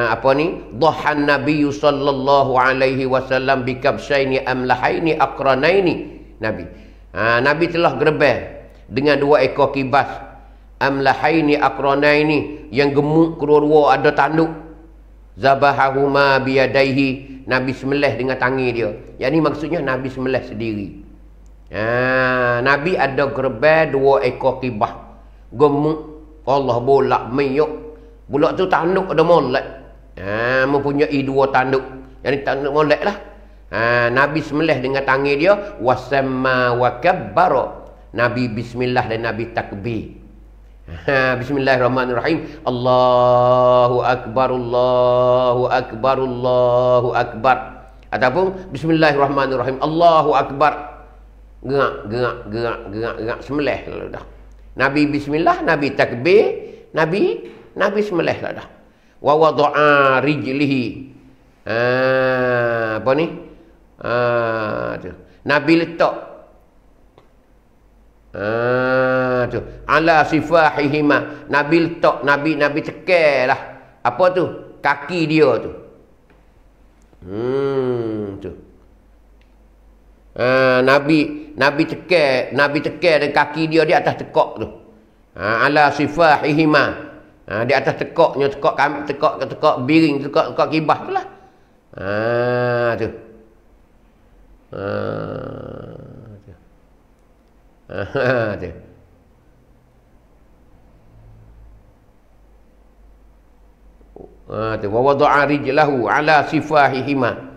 S1: apa ni? Dhahan Nabi sallallahu alaihi wasallam bikabshaini amlahaini aqranaini. Nabi telah gerbang dengan dua ekor kibas amlahaini aqranaini yang gemuk kedua-dua ada tanduk. Zabahahuma biyadaihi. Nabi sembelih dengan tangan dia. Yang ni maksudnya Nabi sembelih sendiri. Nabi ada gerbang dua ekor kibas gemuk. Allah bolak meyuk. Bulak tu tanduk ada molek. Mempunyai dua tanduk. Yang ni tanduk molek lah. Nabi sembelih dengan tangan dia. Wasamma wa kabbara. Nabi bismillah dan Nabi takbir. Bismillahirrahmanirrahim. Allahu akbar, Allahu akbar, Allahu akbar. Ataupun bismillahirrahmanirrahim. Allahu akbar. Gerak sembelih lalu dah. Nabi bismillah, Nabi takbir, Nabi sembelih lah dah. Wa wada'a rijlihi. Apa ni? Tu. Nabi letak tu ala sifahihima. Nabi letak, Nabi tekan lah. Apa tu? Kaki dia tu. Tu. Nabi tekan dan kaki dia di atas tekak tu. Ala sifahihima. Di atas tekaknya, tekak biring, tekak kibah tu lah. Tu. Tu. Wa wada'a rijlahu ala sifahihima.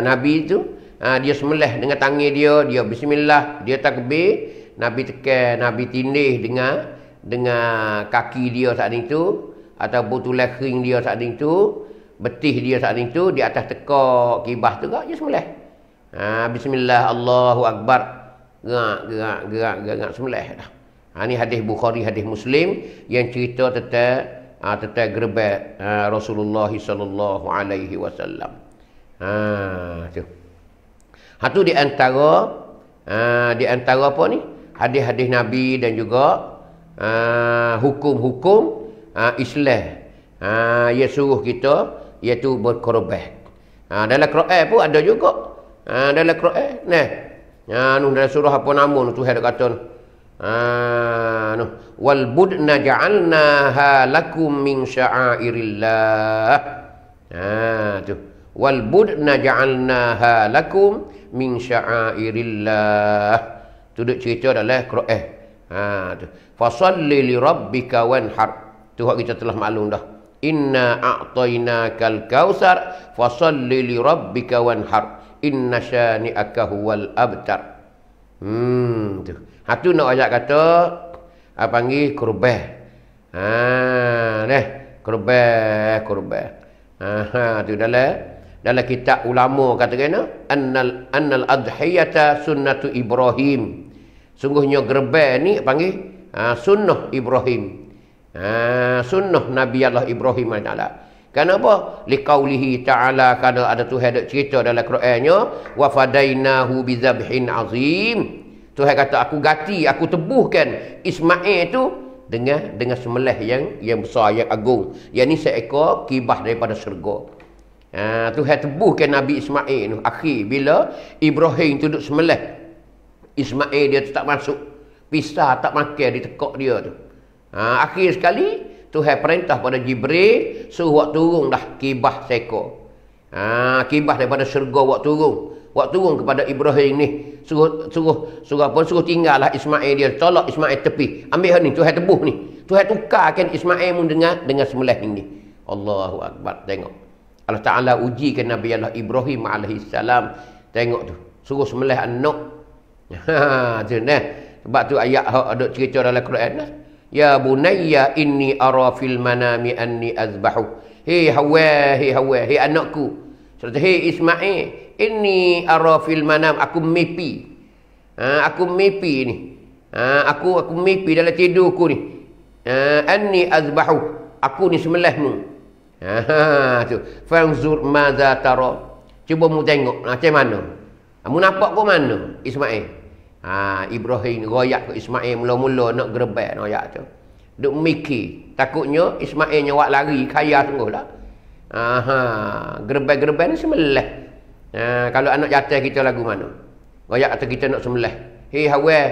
S1: Nabi tu dia sembelih dengan tangan dia bismillah, dia takbir, Nabi tekan, Nabi tindih dengan kaki dia saat itu, ataupun tulang kering dia saat itu, betih dia saat itu, di atas tekak kibah tu dia sembelih. Bismillah, Allahu akbar. Gerak sembelih dah. Ni hadis Bukhari, hadis Muslim yang cerita tentang gerbang Rasulullah sallallahu alaihi wasallam. Tu. Tu di antara apa ni? Hadis-hadis Nabi dan juga hukum-hukum Islam. Ia suruh kita iaitu berkorban. Dalam Quran pun ada juga. Dalam Quran dalam surah apa nama tu ada kata wal budna ja'alnaha lakum min sya'airillah. Tu wal budna ja'alnaha lakum min sya'airillah. Tu duk cerita dalam Quran. Tu fasalli li rabbika wanhar. Tu hak kita telah maklum dah. Inna a'tainakal kautsar fasalli li rabbika wanhar. Inna syani'aka huwal abtar. Tu. Tu nak ayat kata panggil kurban. Kurban. Tu dalam kitab ulama kata kena annal adhiyata sunnatu Ibrahim. Sungguhnya gerban ni panggil sunnah Ibrahim. Sunnah Nabi Allah Ibrahim taala. Kenapa? Liqaulihi ta'ala, kerana ada Tuhan ada cerita dalam Qurannya, wa fadainahu bizabhin azim. Tuhan kata aku tebuhkan Ismail tu dengan sembelih yang besar, yang agung. Yang ni seekor kibah daripada syurga. Tuhan tebuhkan Nabi Ismail tu. Akhir bila Ibrahim tu duduk sembelih, Ismail dia tu tak masuk, pisah tak makan di tekak dia tu. Akhir sekali Tuhan perintah pada Jibril suruh buat turun dah kibah seekor. Kibah daripada syurga buat turun. Waktu turun kepada Ibrahim ni, suruh tinggallah Ismail dia, tolak Ismail tepi. Ambil ni Tuhan tebuh ni. Tuhan tukarkan Ismail mu dengan sembelih ni. Allahu akbar. Tengok. Allah Taala ujikan Nabi Allah Ibrahim alaihi salam. Tengok tu. Suruh sembelih anak. Ha tu nah. Sebab tu ayat ada cerita dalam Quran lah. Ya bunayya inni ara fil manami anni azbahu. Hei Hawa, hei anakku. Serta hei Ismail, inni ara fil manam, aku mimpi. Aku mimpi ni. Aku mimpi dalam tidurku ni. Anni azbahu, aku ni sembelihmu. Tu. Fanzur madza tara. Cuba mu tengok macam mana. Mu nampak ke mana Ismail? Ibrahim royak ke Ismail mula-mula nak gerebek royak tu. Duk mikir, takutnya Ismail nyawak lari kaya sungguhlah. Gerebek-gerebek ni sembelih. Kalau anak jatuh kita lagu mana? Royak kata kita nak sembelih. Hei Hawa,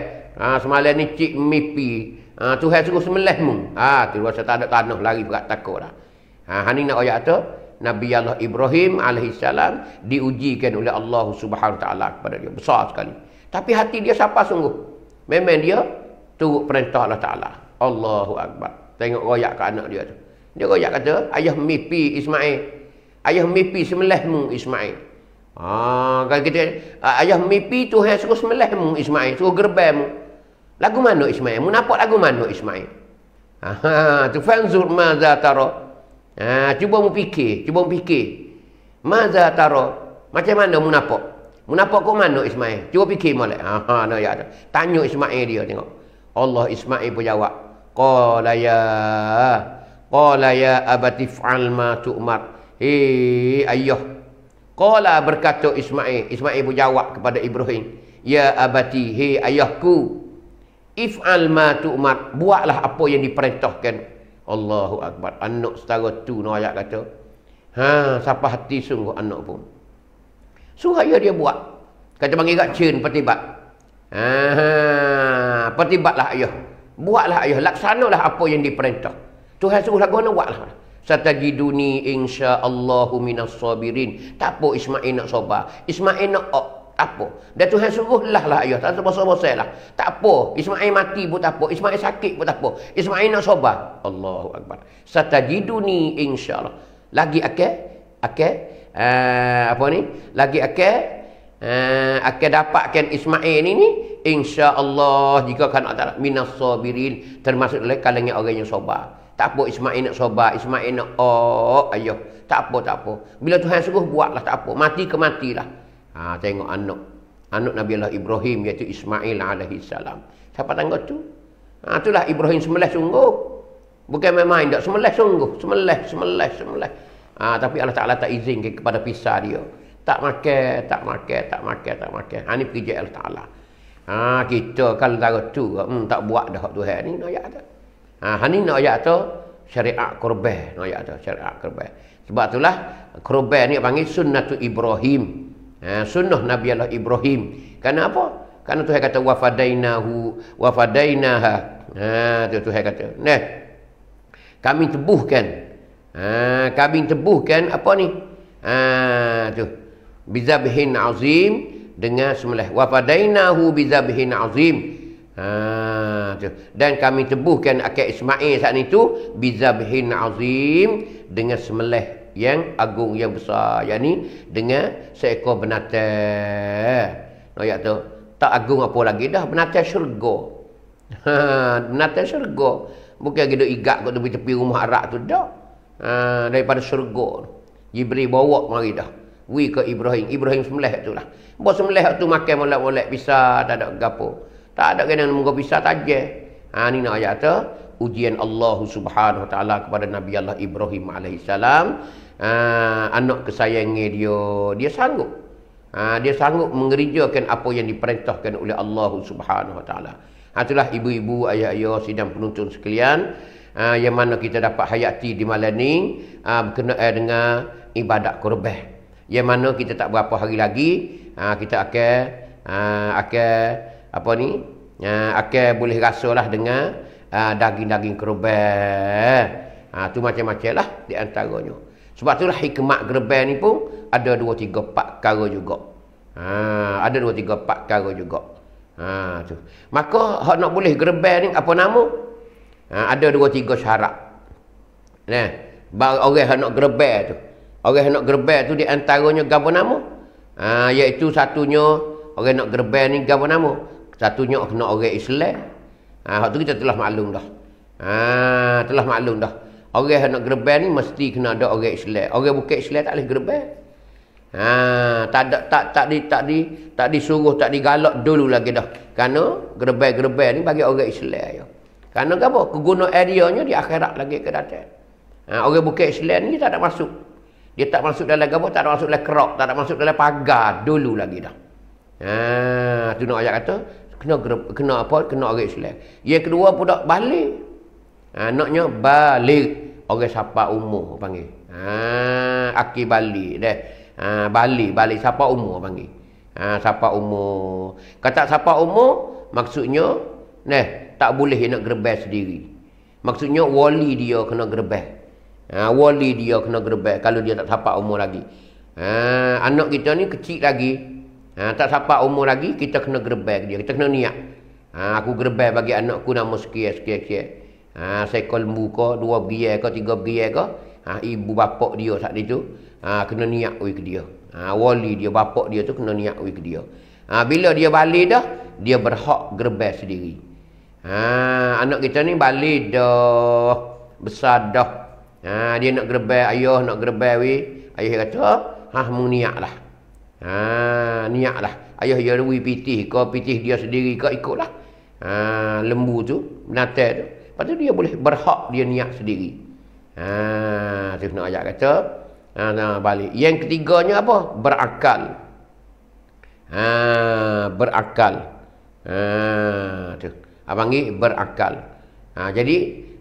S1: semalam ni cik mimpi. Tuhan suruh sembelihmu. Tu rasa tak ada tanah lari berat takutlah. Hani nak royak tu Nabi Allah Ibrahim alaihissalam diujikan oleh Allah Subhanahu taala kepada dia besar sekali. Tapi hati dia siapa sungguh? Memang dia turut perintah Allah Taala. Allahu akbar. Tengok royak ke anak dia tu. Dia royak kata, ayah mimpi Ismail. Ayah mimpi sembelihmu Ismail. Kalau kita ayah mimpi Tuhan suruh sembelihmu Ismail, suruh gerbemu. Lagu mana Ismail? Mu nampak lagu mana Ismail? Tu fanzur madza tara. Cuba mu fikir, Madza tara? Macam mana mu nampak? Mu nampak ke mana Ismail? Cuba fikir molek. Ya. Tanya Ismail dia tengok. Allah Ismail pun jawab. Qala ya abati fa'al ma tu'mar. Hei ayah. Qala berkata Ismail. Ismail pun jawab kepada Ibrahim. Ya abati, hei ayahku. If'al ma tu'mar. Buatlah apa yang diperintahkan. Allahu akbar. Anak setara tu no ayat kata. Siapa hati sungguh anak pun. Sungguh dia buat. Kata panggil kat cun petibat. Petibatlah ayah. Buatlah ayah. Laksanalah apa yang diperintah. Tuhan suruh lagu nak buatlah. Satajiduni insyaallahu minas sabirin. Tak apa Ismail nak sabar. Ismail nak tak apa. Dan Tuhan suruhlah ayah. Tak bosan-bosan lah. Tak apa. Ismail mati pun tak apa. Ismail sakit pun tak apa. Ismail nak sabar. Allahu akbar. Satajiduni insyaallah. Lagi apa ni? Lagi akan dapatkan Ismail ni insya-Allah jika kan ada minas sabirin, termasuk dalam kalangan orang yang sabar. Tak apa Ismail nak sabar, Ismail nak ayah. Tak apa. Bila Tuhan suruh buatlah, tak apa. Mati ke matilah. Tengok anak Nabi Allah Ibrahim iaitu Ismail alaihi salam. Siapa tangguh tu? Itulah Ibrahim sembelih sungguh. Bukan main-main dak, sembelih sungguh, sembelih. Tapi Allah Taala tak izinkan kepada pisah dia. Tak makan. Ini kerja Allah Taala. Kita kalau tahu tu tak buat dah Tuhan ni nak ayat tu. Hani nak ayat tu syariat kurban, nak ayat tu syariat kurban. Sebab itulah kurban ni panggil sunnatu Ibrahim. Sunnah Nabi Allah Ibrahim. Kerana apa? Kerana Tuhan kata wafadainaha. Tu Tuhan kata. Nah. Kami tebuhkan apa ni? Tu. Bizabhin azim dengan sembelih. Wafadainahu bizabhin azim. Tu. Dan kami tebuhkan akan Ismail saat itu bizabhin azim dengan sembelih yang agung yang besar, yakni dengan seekor binatang. Ayat tu tak agung apa lagi dah, binatang syurga. Binatang syurga. Bukan kita igat kat tepi-tepi rumah Arab tu dah. Daripada syurga. Jibril bawa mari dah. Ke Ibrahim sembelih tu lah. Bawa sembelih tu makan molek-molek pisah, tak ada gapo. Tak ada kena muka pisah tajam. Ni nak ayat tu ujian Allah Subhanahu Wa Taala kepada Nabi Allah Ibrahim alaihissalam. Anak kesayangan dia sanggup. Dia sanggup mengerjakan apa yang diperintahkan oleh Allah Subhanahu Wa Taala. Itulah ibu-ibu, ayah-ayah, sidang penonton sekalian, yang mana kita dapat hayati di malam ni berkenaan dengan ibadat kurban. Yang mana kita tak berapa hari lagi kita akan boleh rasalah dengan daging-daging kurban. Tu macam-macam lah di antaranya. Sebab itulah hikmat kurban ni pun ada 2, 3, 4 perkara juga. Ada 2 3 4 perkara juga. Tu. Maka hak nak boleh gerbel ni apa nama? Ada 2 3 syarat. Nah, orang hak nak gerbel tu. Orang hak nak gerbel tu di antaranya gapo nama? Iaitu satunya orang nak gerbel ni gapo nama? Satunya kena orang Islam. Hak tu kita telah maklum dah. Telah maklum dah. Orang yang nak gerbel ni mesti kena ada orang Islam. Orang bukan Islam tak boleh gerbel. Tak disuruh, tak digalak dulu lagi dah. Kerana gerbel-gerbel ni bagi orang Islam je. Kerana apa? Kegunaan dianya di akhirat lagi ke datang. Orang bukan Islam ni tak ada masuk. Dia tak masuk dalam apa? Tak ada masuk dalam kerak, tak ada masuk dalam pagar dulu lagi dah. Tu nak ayat kata kena apa? Kena orang Islam. Yang kedua pula balik. Naknya balik. Orang siapa umur panggil. Aki balik dah. Balik siapa umur panggil. Siapa umur. Kata siapa umur maksudnya tak boleh dia nak gerbel sendiri. Maksudnya wali dia kena gerbel. Wali dia kena gerbel kalau dia tak siapa umur lagi. Anak kita ni kecil lagi. Tak siapa umur lagi, kita kena gerbel dia. Kita kena niat. Aku gerbel bagi anakku nama sekian. Seekor lembu ke, 2 berial ke, 3 berial ke. Ibu bapak dia saat itu kena niat ke dia. Wali dia, bapak dia tu kena niat ke dia. Bila dia balik dah, dia berhak gerbel sendiri. Anak kita ni balik dah, besar dah. Dia nak gerbel, ayah nak gerbel ayah kata, mu niat lah. Niat lah. Ayah dia rui pitih ke, pitih dia sendiri ke, ikutlah. Lembu tu, binatang tu. Lepas tu dia boleh berhak dia niat sendiri. Tu nak ayat kata, balik. Yang ketiganya apa? Berakal. Berakal. Tu. Abang ni berakal. Jadi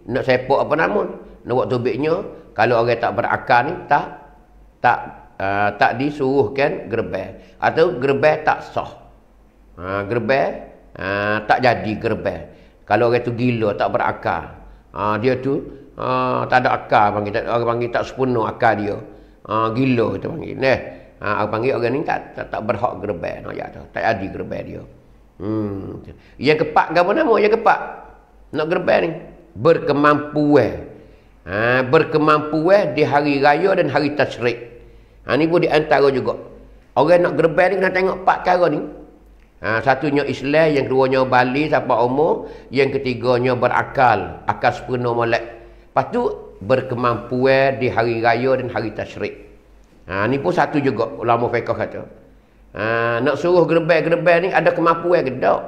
S1: nak sepak apa nama? Nak buat tubiknya, kalau orang tak berakal ni tak disuruhkan gerbel atau gerbel tak sah. Gerbel tak jadi gerbel. Kalau orang tu gila tak berakal. Dia tu tak ada akal panggil, orang panggil tak sepenuh akal dia. Gila kita panggil. Orang panggil orang ni tak berhak gerbel. Tak jadi gerbel dia. Yang keempat apa nama? Yang keempat nak gerbel ni berkemampuan. Berkemampuan di hari raya dan hari tasyrik. Ni pun di antara juga. Orang nak gerbel ni kena tengok 4 perkara ni. Satunya Islam, yang keduanya balik siapa umur, yang ketiganya berakal, akal sepenuh molek. Lepas tu berkemampuan di hari raya dan hari tasyrik. Ni pun satu juga ulama fiqh kata. Nak suruh gerbel-gerbel ni ada kemampuan ke tak?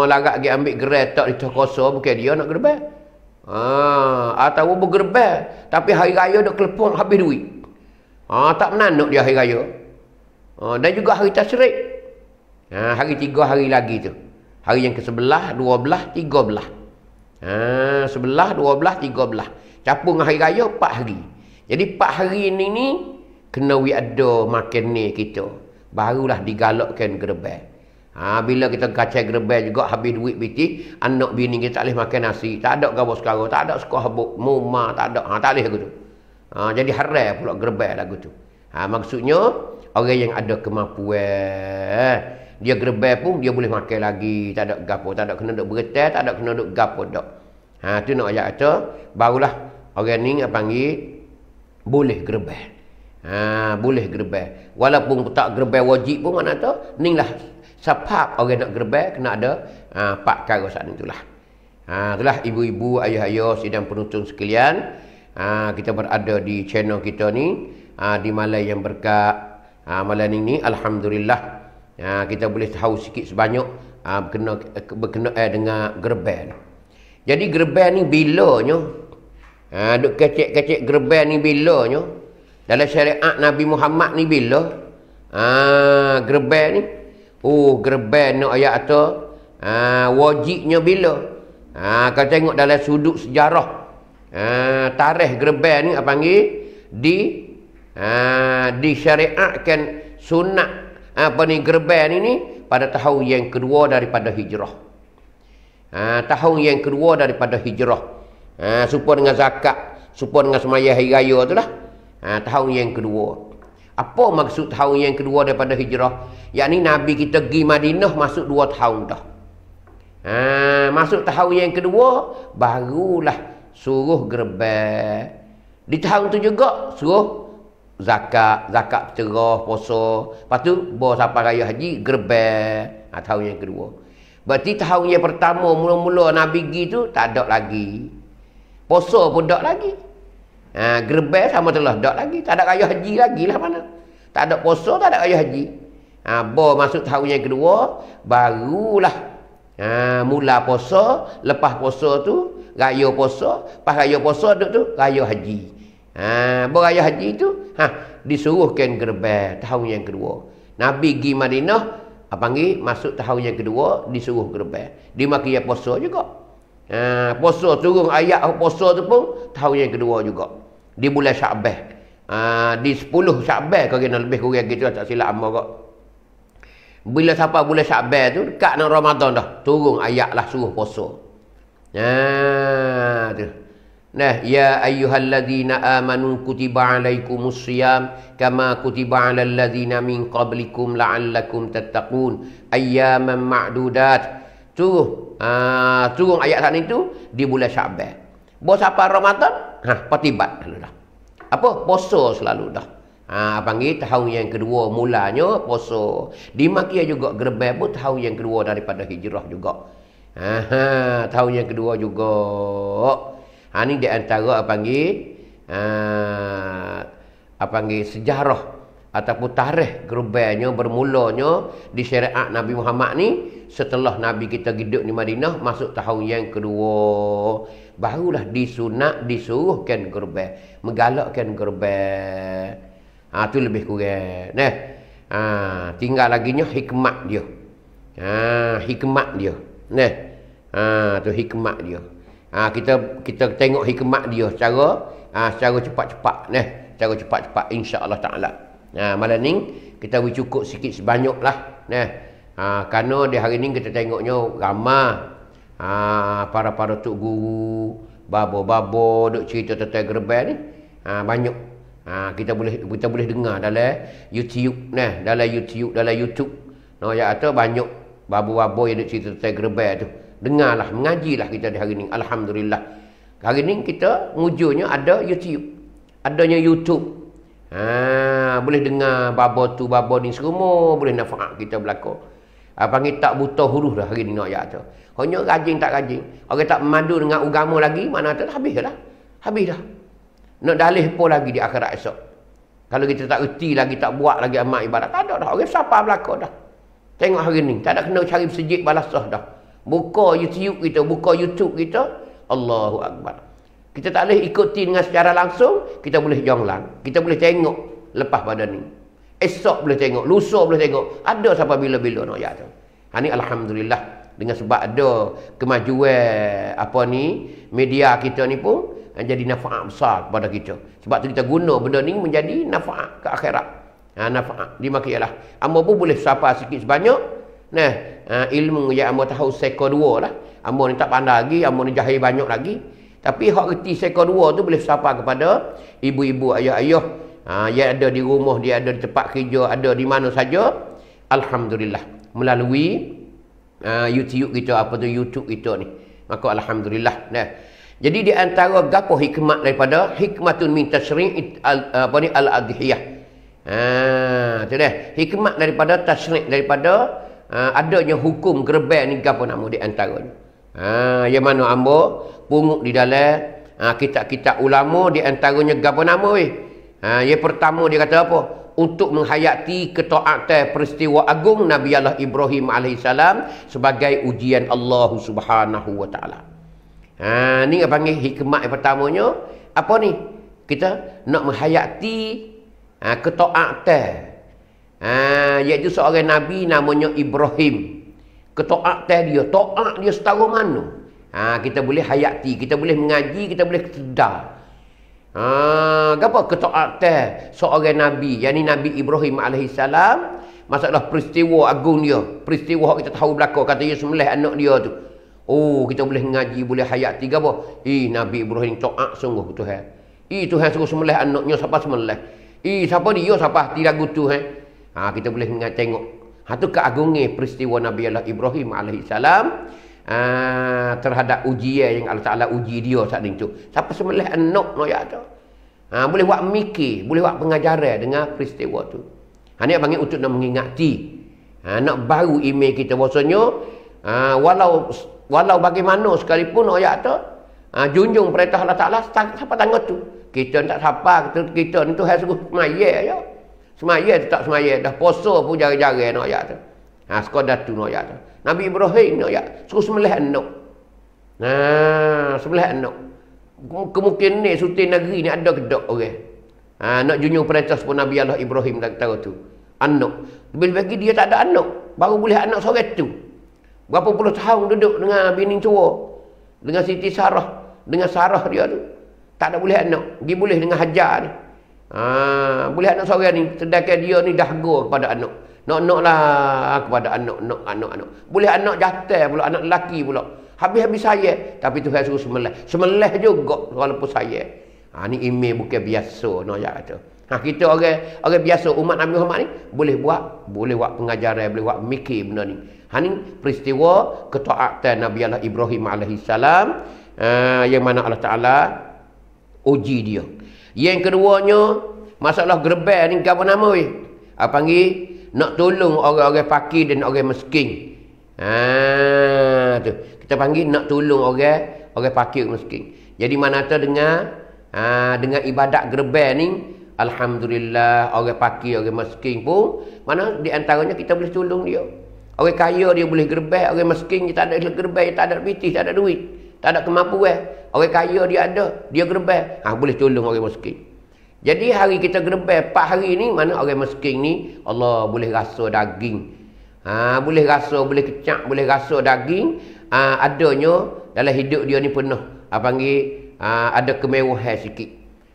S1: Larat dia ambil gerai tak di kosa bukan dia nak gerbel. Atau bergerbel tapi hari raya dak kelepon habis duit. Tak menanuk dia hari raya. Dan juga hari tasyrik. Hari 3 hari lagi tu. Hari yang ke-11, 12, 13. 11, 12, 13. Capung hari raya 4 hari. Jadi 4 hari ni kena ada makan ni kita. Barulah digalakkan gerbel. Bila kita kacau gerbel juga habis duit biti, anak bini kita tak boleh makan nasi. Tak ada gawas sekarang, tak ada sekolah habuk, muma tak ada. Tak boleh gitu. Jadi haram pula gerbel lagu tu. Maksudnya orang yang ada kemampuan, dia gerbel pun dia boleh makan lagi, tak ada gapo, tak ada kena duk beretai, tak ada kena duk gapo dak. Tu nak ayat kata barulah orang ni panggil boleh gerbel. Boleh gerbel. Walaupun tak gerbel wajib pun mana tu, inilah sebab orang nak gerbel kena ada 4 perkara saat itulah. Itulah ibu-ibu, ayah-ayah, sidang penonton sekalian. Kita berada di channel kita ni di malam yang berkat. Malam ini alhamdulillah kita boleh tahu sikit sebanyak berkenaan dengan gerbel. Jadi gerbel ni bilanya duk kecek-kecek gerbel ni bilanya dalam syariat Nabi Muhammad ni bila gerbel ni gerbel ni ayat tu wajibnya bila kalau tengok dalam sudut sejarah tarikh gerbel ni apa panggil disyariatkan sunat gerbel ni pada tahun yang kedua daripada hijrah. Tahun yang kedua daripada hijrah. Supaya dengan zakat, supaya dengan sembahyang hari raya tu lah. Tahun yang kedua. Apa maksud tahun yang kedua daripada hijrah? Yakni Nabi kita pergi Madinah masuk 2 tahun dah. Masuk tahun yang kedua barulah suruh gerbek. Di tahun tu juga suruh zakat bercerah, puasa. Lepas tu bawa sampai raya haji gerbek. Tahun yang kedua. Berarti tahun yang pertama mula-mula Nabi pergi tu tak ada lagi. Puasa pun tak lagi. Gerbek sama telah tak lagi. Tak ada raya haji lagi lah mana. Tak ada puasa, tak ada raya haji. Bawa masuk tahun yang kedua barulah mula puasa, lepas puasa tu raya puasa, pas raya puasa duk tu raya haji. Beraya haji tu disuruhkan gerbek tahun yang kedua. Nabi pergi Madinah panggil masuk tahun yang kedua disuruh gerbek. Di Makkah puasa juga. Puasa turun ayat puasa tu pun tahun yang kedua juga. Di bulan Syaban. Di 10 Syaban kalau kena lebih kurang gitu tak silap hamba kok. Bila sampai bulan Syaban tu dekat dengan Ramadan dah turun ayat lah suruh puasa. Tu. Nah, ya ayyuhalladzina amanu kutiba alaikumus shiyam kama kutiba alal ladzina min qablikum la'allakum tattaqun ayyaman ma'dudat. Turun ayat saat itu di bulan Syaban. Bawa sampai Ramadan, patibat dulu dah. Apa? Puasa selalu dah. Panggil tahun yang kedua mulanya puasa. Di Makkah juga gerbek pun tahun yang kedua daripada hijrah juga. Tahun yang kedua juga. Ni di antara panggil sejarah ataupun tarikh gerbeknya bermulanya di syariat Nabi Muhammad ni setelah Nabi kita hidup di Madinah masuk tahun yang kedua barulah disunat disuruhkan gerbek, menggalakkan gerbek. Tu lebih kurang. Tinggal laginya hikmat dia. Hikmat dia. Tu hikmat dia. Kita tengok hikmat dia secara cepat-cepat. Secara cepat-cepat insya-Allah taala. Malam ni kita boleh cukup sikit sebanyaklah. Kerana di hari ni kita tengoknya ramai para tok guru, babo-babo duk cerita tentang gerbek ni. Banyak. Kita boleh dengar dalam YouTube dalam YouTube. Ya atau banyak babo-babo yang duk cerita tentang gerbek tu. Dengarlah, mengajilah kita di hari ni. Alhamdulillah. Hari ni kita mujurnya ada YouTube. Adanya YouTube. Boleh dengar babo tu babo ni semua boleh nafa'at kita belaka. Panggil tak buta huruf dah hari ni nak ayat tu. Hanya rajin tak rajin. Orang tak memadu dengan agama lagi, mana tu habis dah. Habis dah. Nak dalih apa lagi di akhirat esok. Kalau kita tak reti lagi, tak buat lagi amal ibadat, tak ada dah. Orang siapa belaka dah. Tengok hari ni, tak ada kena cari masjid balasah dah. Buka YouTube kita, Allahu Akbar. Kita tak boleh ikuti dengan secara langsung, kita boleh jonglang. Kita boleh tengok lepas pada ni. Esok boleh tengok, lusa boleh tengok. Ada sampai bila-bila nak ayat tu. Ni alhamdulillah dengan sebab ada kemajuan media kita ni pun jadi nafaat besar kepada kita. Sebab tu kita guna benda ni menjadi nafaat ke akhirat. Nafaat di Makkah lah. Amba pun boleh sapa sikit sebanyak. Ilmu yang amba tahu seko 2 lah. Amba ni tak pandai lagi, amba ni jahil banyak lagi. Tapi hak reti seko 2 tu boleh sapa kepada ibu-ibu, ayah-ayah yang ada di rumah, dia ada di tempat kerja, ada di mana saja. Alhamdulillah melalui YouTube kita, YouTube kita ni. Maka alhamdulillah. Jadi di antara gapo hikmat daripada hikmatun min tasyri' al-adhiyah. Tu dah. Hikmat daripada tasyri', daripada adanya hukum gerbek ni gapo nama di antaranya. Yang mana ambo pungut di dalam kitab-kitab ulama di antaranya gapo nama weh. Yang pertama dia kata apa? Untuk menghayati ketaatan peristiwa agung Nabi Allah Ibrahim alaihissalam sebagai ujian Allah Subhanahu wa taala. Ni apa panggil hikmat yang pertamanya apa ni? Kita nak menghayati ketaatan. Iaitu seorang nabi namanya Ibrahim. Ketaatan dia, taat dia setara mana? Kita boleh hayati, kita boleh mengaji, kita boleh sedar. Apa ketaatan seorang nabi, yakni Nabi Ibrahim alaihissalam, masalah peristiwa agung dia, peristiwa kita tahu belaka kata dia sembelih anak dia tu. Kita boleh mengaji, boleh hayati apa? Nabi Ibrahim taat sungguh Tuhan. Tuhan suruh sembelih anaknya siapa sembelih. Siapa dia? Siapa hati lagu tu? Kita boleh ingat tengok. Tu keagungnya peristiwa Nabi Allah Ibrahim alaihissalam terhadap ujian yang Allah Ta'ala uji dia saat itu. Siapa sembelih anak no ya tu. Boleh buat mikir, boleh buat pengajaran dengan peristiwa tu. Ni panggil untuk nak mengingati. Nak baru email kita bahasanya walau bagaimana sekalipun ayat tu junjung perintah Allah Ta'ala siapa tangguh tu. Kita tak siapa, kita ni tu harus semaya je. Semaya tu tak semaya. Dah puasa pun jarang-jarang nak ayat tu. Sekadar tu nak ayat tu. Nabi Ibrahim nak ayat. Suruh sembelih anak. Sembelih anak. Kemungkinan ni sultan negeri ni ada kedok orang. Nak junjung perintah sepuluh Nabi Allah Ibrahim dah tahu tu. Anak. Lebih lagi dia tak ada anak. Baru boleh anak seorang tu. Berapa puluh tahun duduk dengan bini tua. Dengan Siti Sarah. Dengan Sarah dia tu. Tak ada boleh anak. Dia boleh dengan Hajar ni. Boleh anak seorang ni. Sedangkan dia ni dahga kepada anak. Nak lah kepada anak. Boleh anak jantan pula. Anak lelaki pula. Habis-habis saya. Tapi Tuhan suruh sembelih. Sembelih juga walaupun saya. Ni email bukan biasa. Kata. Kita orang biasa umat Nabi Muhammad ni. Boleh buat pengajaran. Boleh buat mikir benda ni. Ni peristiwa ketaatan Nabi Allah Ibrahim alaihissalam. Yang mana Allah Ta'ala uji dia. Yang keduanya, masalah gerbang ni apa nama weh? Panggil nak tolong orang-orang fakir dan orang miskin. Tu. Kita panggil nak tolong orang fakir miskin. Jadi mana tu dengan ibadat gerbang ni, alhamdulillah orang fakir, orang miskin pun mana di antaranya kita boleh tolong dia. Orang kaya dia boleh gerbang, orang miskin dia tak ada gerbang, dia tak ada pitih, tak ada duit, tak ada kemampuan. Orang kaya dia ada, dia gerbang. Boleh tolong orang miskin. Jadi hari kita gerbang 4 hari ni, mana orang miskin ni Allah boleh rasa daging. Boleh rasa, boleh kecak, boleh rasa daging. Adanya dalam hidup dia ni penuh. Panggil ada kemewahan sikit.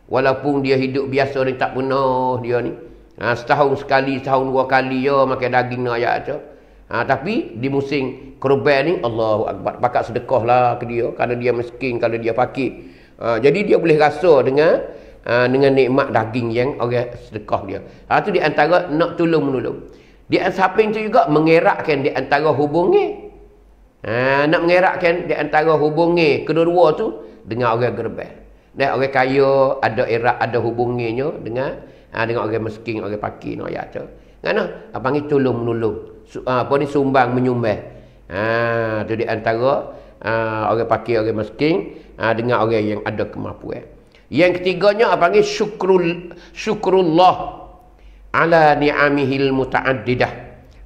S1: Walaupun dia hidup biasa ni tak penuh dia ni. Setahun sekali, setahun 2 kali ya makan daging ni ayat tu. Tapi di musim kurban ni Allahu Akbar, pakat sedekah lah ke dia kalau dia miskin, kalau dia fakir. Jadi dia boleh rasa dengan nikmat daging yang orang sedekah dia. Itu di antara nak tolong-menolong. Di samping itu juga mengeratkan di antara hubungi. Nak mengeratkan di antara hubungi kedua-dua tu dengan orang gerbang. Dan orang kaya ada erat, ada hubunginya dengan orang miskin, orang fakir no ayat tu. Ngana panggil tolong-menolong. Sumbang menyumbang. Itu di antara orang fakir, orang miskin dengan orang yang ada kemampuan. Yang ketiganya panggil syukrullah ala ni'amihil muta'addidah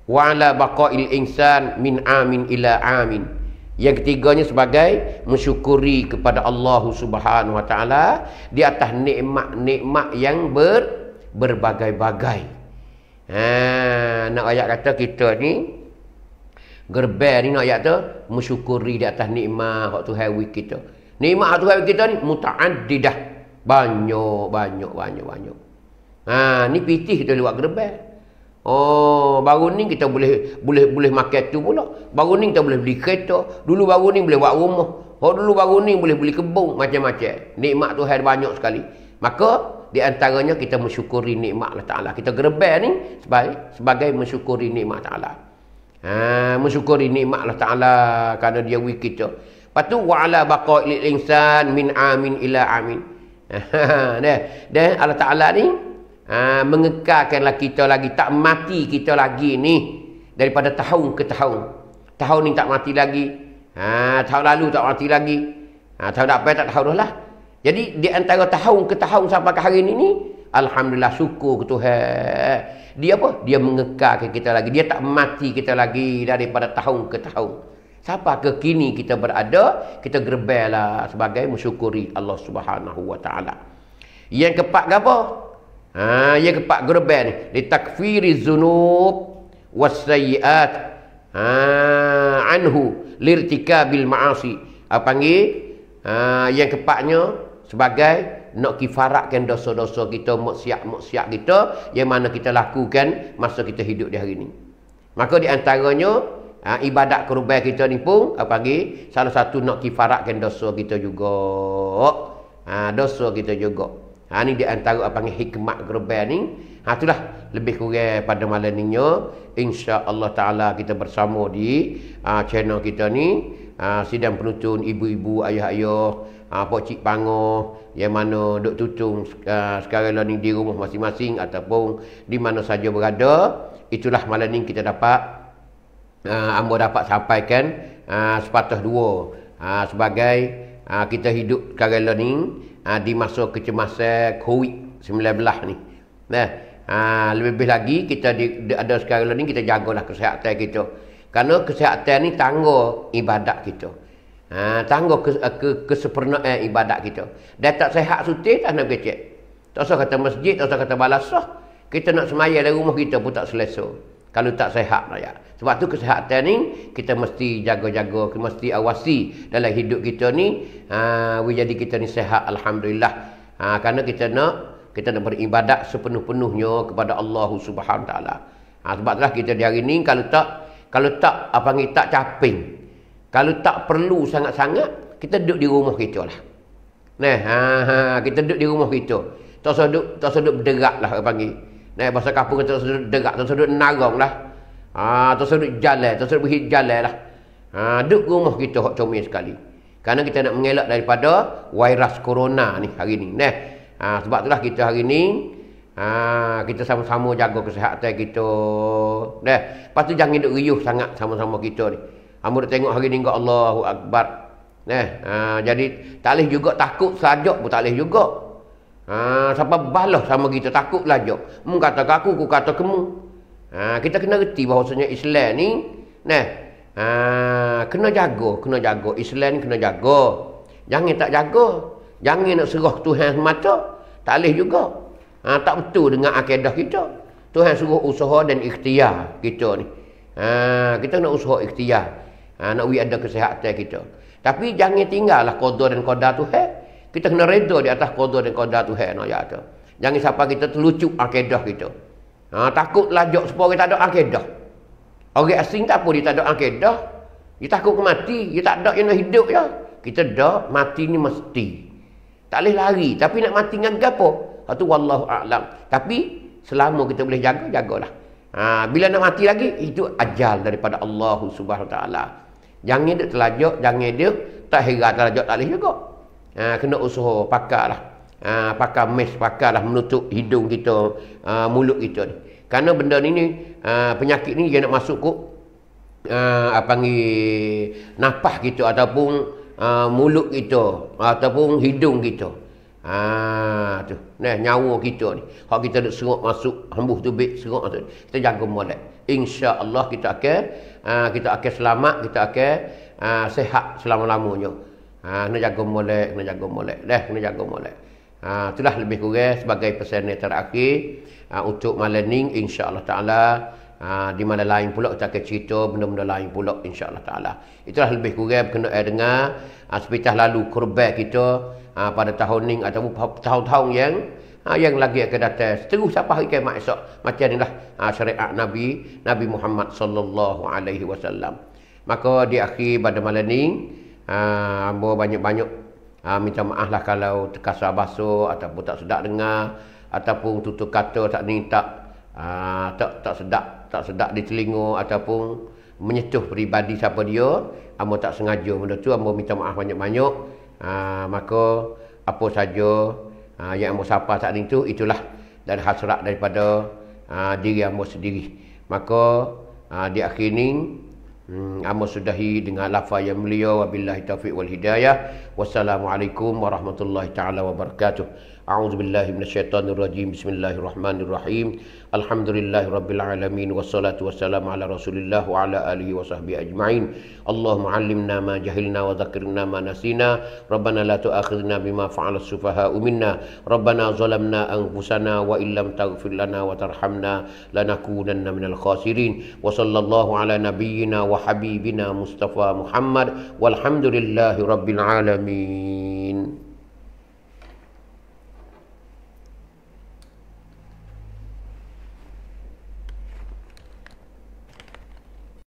S1: wa ala baqa'il insan min amin ila amin. Yang ketiganya sebagai mensyukuri kepada Allah Subhanahu wa taala di atas nikmat-nikmat yang berbagai-bagai. Nak ayat kata kita ni gerbang ni nak ayat tu mensyukuri di atas nikmat hak Tuhan bagi kita. Nikmat hak Tuhan bagi kita ni mutaaddidah. Banyak. Ni pitih kita lewat gerbang. Baru ni kita boleh makan tu pula. Baru ni kita boleh beli kereta. Dulu baru ni boleh buat rumah. Dulu baru ni boleh beli kebun macam-macam. Nikmat Tuhan banyak sekali. Maka di antaranya kita mensyukuri nikmat Allah Ta'ala. Kita gerbang ni sebagai mensyukuri nikmat Ta'ala. Mensyukuri nikmat Allah Ta'ala kerana dia beri kita. Lepas tu wa'ala baqa'il insan min amin ila amin. Dan Allah Ta'ala ni mengekalkanlah kita lagi, tak mati kita lagi ni daripada tahun ke tahun. Tahun ni tak mati lagi. Tahun lalu tak mati lagi. Tahun depan tak tahu dah lah. Jadi di antara tahun ke tahun sampai ke hari ini alhamdulillah syukur ke Tuhan. Dia apa? Dia mengekalkan kita lagi. Dia tak mati kita lagi daripada tahun ke tahun. Sampai ke kini kita berada, kita gerbanglah sebagai mensyukuri Allah Subhanahu wa taala. Yang keempat apa? Yang keempat gerbang ni, litakfiri dzunub wasayyiat anhu lirtikabil ma'asi. Panggil yang keempatnya sebagai nak kifaratkan dosa-dosa kita, maksiat kita yang mana kita lakukan masa kita hidup di hari ini. Maka di antaranya ibadat kurban kita ni pun salah satu nak kifaratkan dosa kita juga. Dosa kita juga. Ni di antara apa panggil hikmat gerbang ni. Itulah lebih kurang pada malam ni. Insya-Allah taala kita bersama di channel kita ni, sidang penuntun ibu-ibu, ayah-ayah, pak cik pango yang mana duk tutung sekarang ni di rumah masing-masing ataupun di mana saja berada. Itulah malam ni kita dapat ambo dapat sampaikan sepatah dua sebagai kita hidup sekarang ni di masa kecemasan COVID-19 ni. Lebih lagi kita ada sekarang ni kita jagalah kesihatan kita. Kerana kesihatan ni tangga ibadat kita. Tangga kesempurnaan ibadat kita. Dan tak sihat sutil tak nak kecek. Tak usah kata masjid, tak usah kata balasah. Kita nak semayang dari rumah kita pun tak selesa. Kalau tak sihat raya. Sebab tu kesihatan ni kita mesti jaga-jaga, kita mesti awasi dalam hidup kita ni. Jadi kita ni sihat alhamdulillah. Kerana kita nak beribadat sepenuh-penuhnya kepada Allah Subhanahu taala. Sebab itulah kita di hari ni kalau tak apa ni tak caping. Kalau tak perlu sangat-sangat, kita duduk di rumah kita lah. Kita duduk di rumah kita. Tak usah duduk berderak lah apa panggil. Bahasa kampung kita tak usah duduk derak, tak usah duduk narang lah. Tak usah duduk jalan, tak usah duduk jalan lah. Duduk rumah kita hak comel sekali. Kerana kita nak mengelak daripada virus corona ni hari ni. Sebab itulah kita hari ni kita sama-sama jaga kesihatan kita. Lepas tu jangan duduk riuh sangat sama-sama kita ni. Hamba duk tengok hari ni, Allahu Akbar. Jadi tak boleh juga takut selajak pun tak boleh juga. Siapa balah sama kita takut selajak. Mu kata aku kata kamu. Kita kena reti bahawasanya Islam ni kena jaga Islam ni kena jaga. Jangan tak jaga. Jangan nak serah Tuhan semata. Tak boleh juga. Tak betul dengan akidah kita. Tuhan suruh usaha dan ikhtiar kita ni. Kita nak usaha ikhtiar. Nak ada kesihatan kita. Tapi jangan tinggallah qada dan qadar Tuhan. Kita kena reda di atas qada dan qadar Tuhan. Jangan sampai kita terlucup akidah kita. Takut lajak supaya kita tak ada akidah. Orang asing tak apa dia tak ada akidah. Dia takut mati. Dia tak ada yang nak hidup je. Kita dah mati ni mesti. Tak boleh lari. Tapi nak mati dengan apa? Itu wallahu a'lam. Tapi selama kita boleh jaga, jagalah. Bila nak mati lagi, itu ajal daripada Allah Subhanahu taala. Jangan dia terlajak, jangan dia tak heran terlajak tak boleh juga. Kena usaha pakarlah. Pakar mes, pakarlah menutup hidung kita, mulut kita ni. Kerana benda ni penyakit ni dia nak masuk apa panggil nafas kita ataupun mulut kita ataupun hidung kita. Tu. Nyawa kita ni. Hak kita nak serok masuk hembus tubik serok masuk. Kita jaga molek. Insya-Allah kita akan selamat, kita akan sihat selama-lamanya. Kena jaga molek, kena jaga molek. Kena jaga molek. Itulah lebih kurang sebagai pesan terakhir untuk malam ni insya-Allah taala. Di mana lain pula kita akan cerita benda-benda lain pula insya-Allah taala. Itulah lebih kurang berkenaan dengan sepatah lalu korban kita pada tahun ni ataupun tahun-tahun yang lagi akan datang. Terus sampai hari kiamat esok. Macam inilah syariat Nabi Muhammad sallallahu alaihi wasallam. Maka di akhir pada malam ni hamba banyak-banyak minta maaf lah kalau terkasar basuh ataupun tak sedap dengar ataupun tutur kata tak ni tak sedap di telinga ataupun menyentuh peribadi siapa dia, hamba tak sengaja benda tu, hamba minta maaf banyak-banyak. Maka apa saja yang hamba sapa saat itu itulah dari hasrat daripada diri hamba sendiri. Maka di akhir ni hamba sudahi dengan lafaz yang mulia, wabillahi taufiq wal hidayah. Wassalamualaikum warahmatullahi taala wabarakatuh. A'udzubillahi minasyaitonirrajim. Bismillahirrahmanirrahim. Alhamdulillahirabbil alamin wassalatu wassalamu ala Rasulillah wa ala alihi wasahbihi ajma'in. Allahumma 'allimna ma jahilna wa dzakkirna ma nasina. Rabbana la tu'akhidhna bima fa'ala as-sufaha'u minna. Rabbana zalamna anfusana wa illam taghfir lana wa tarhamna lanakunanna minal khasirin. Wa sallallahu ala nabiyyina wa habibina Mustafa Muhammad walhamdulillahi rabbil alamin.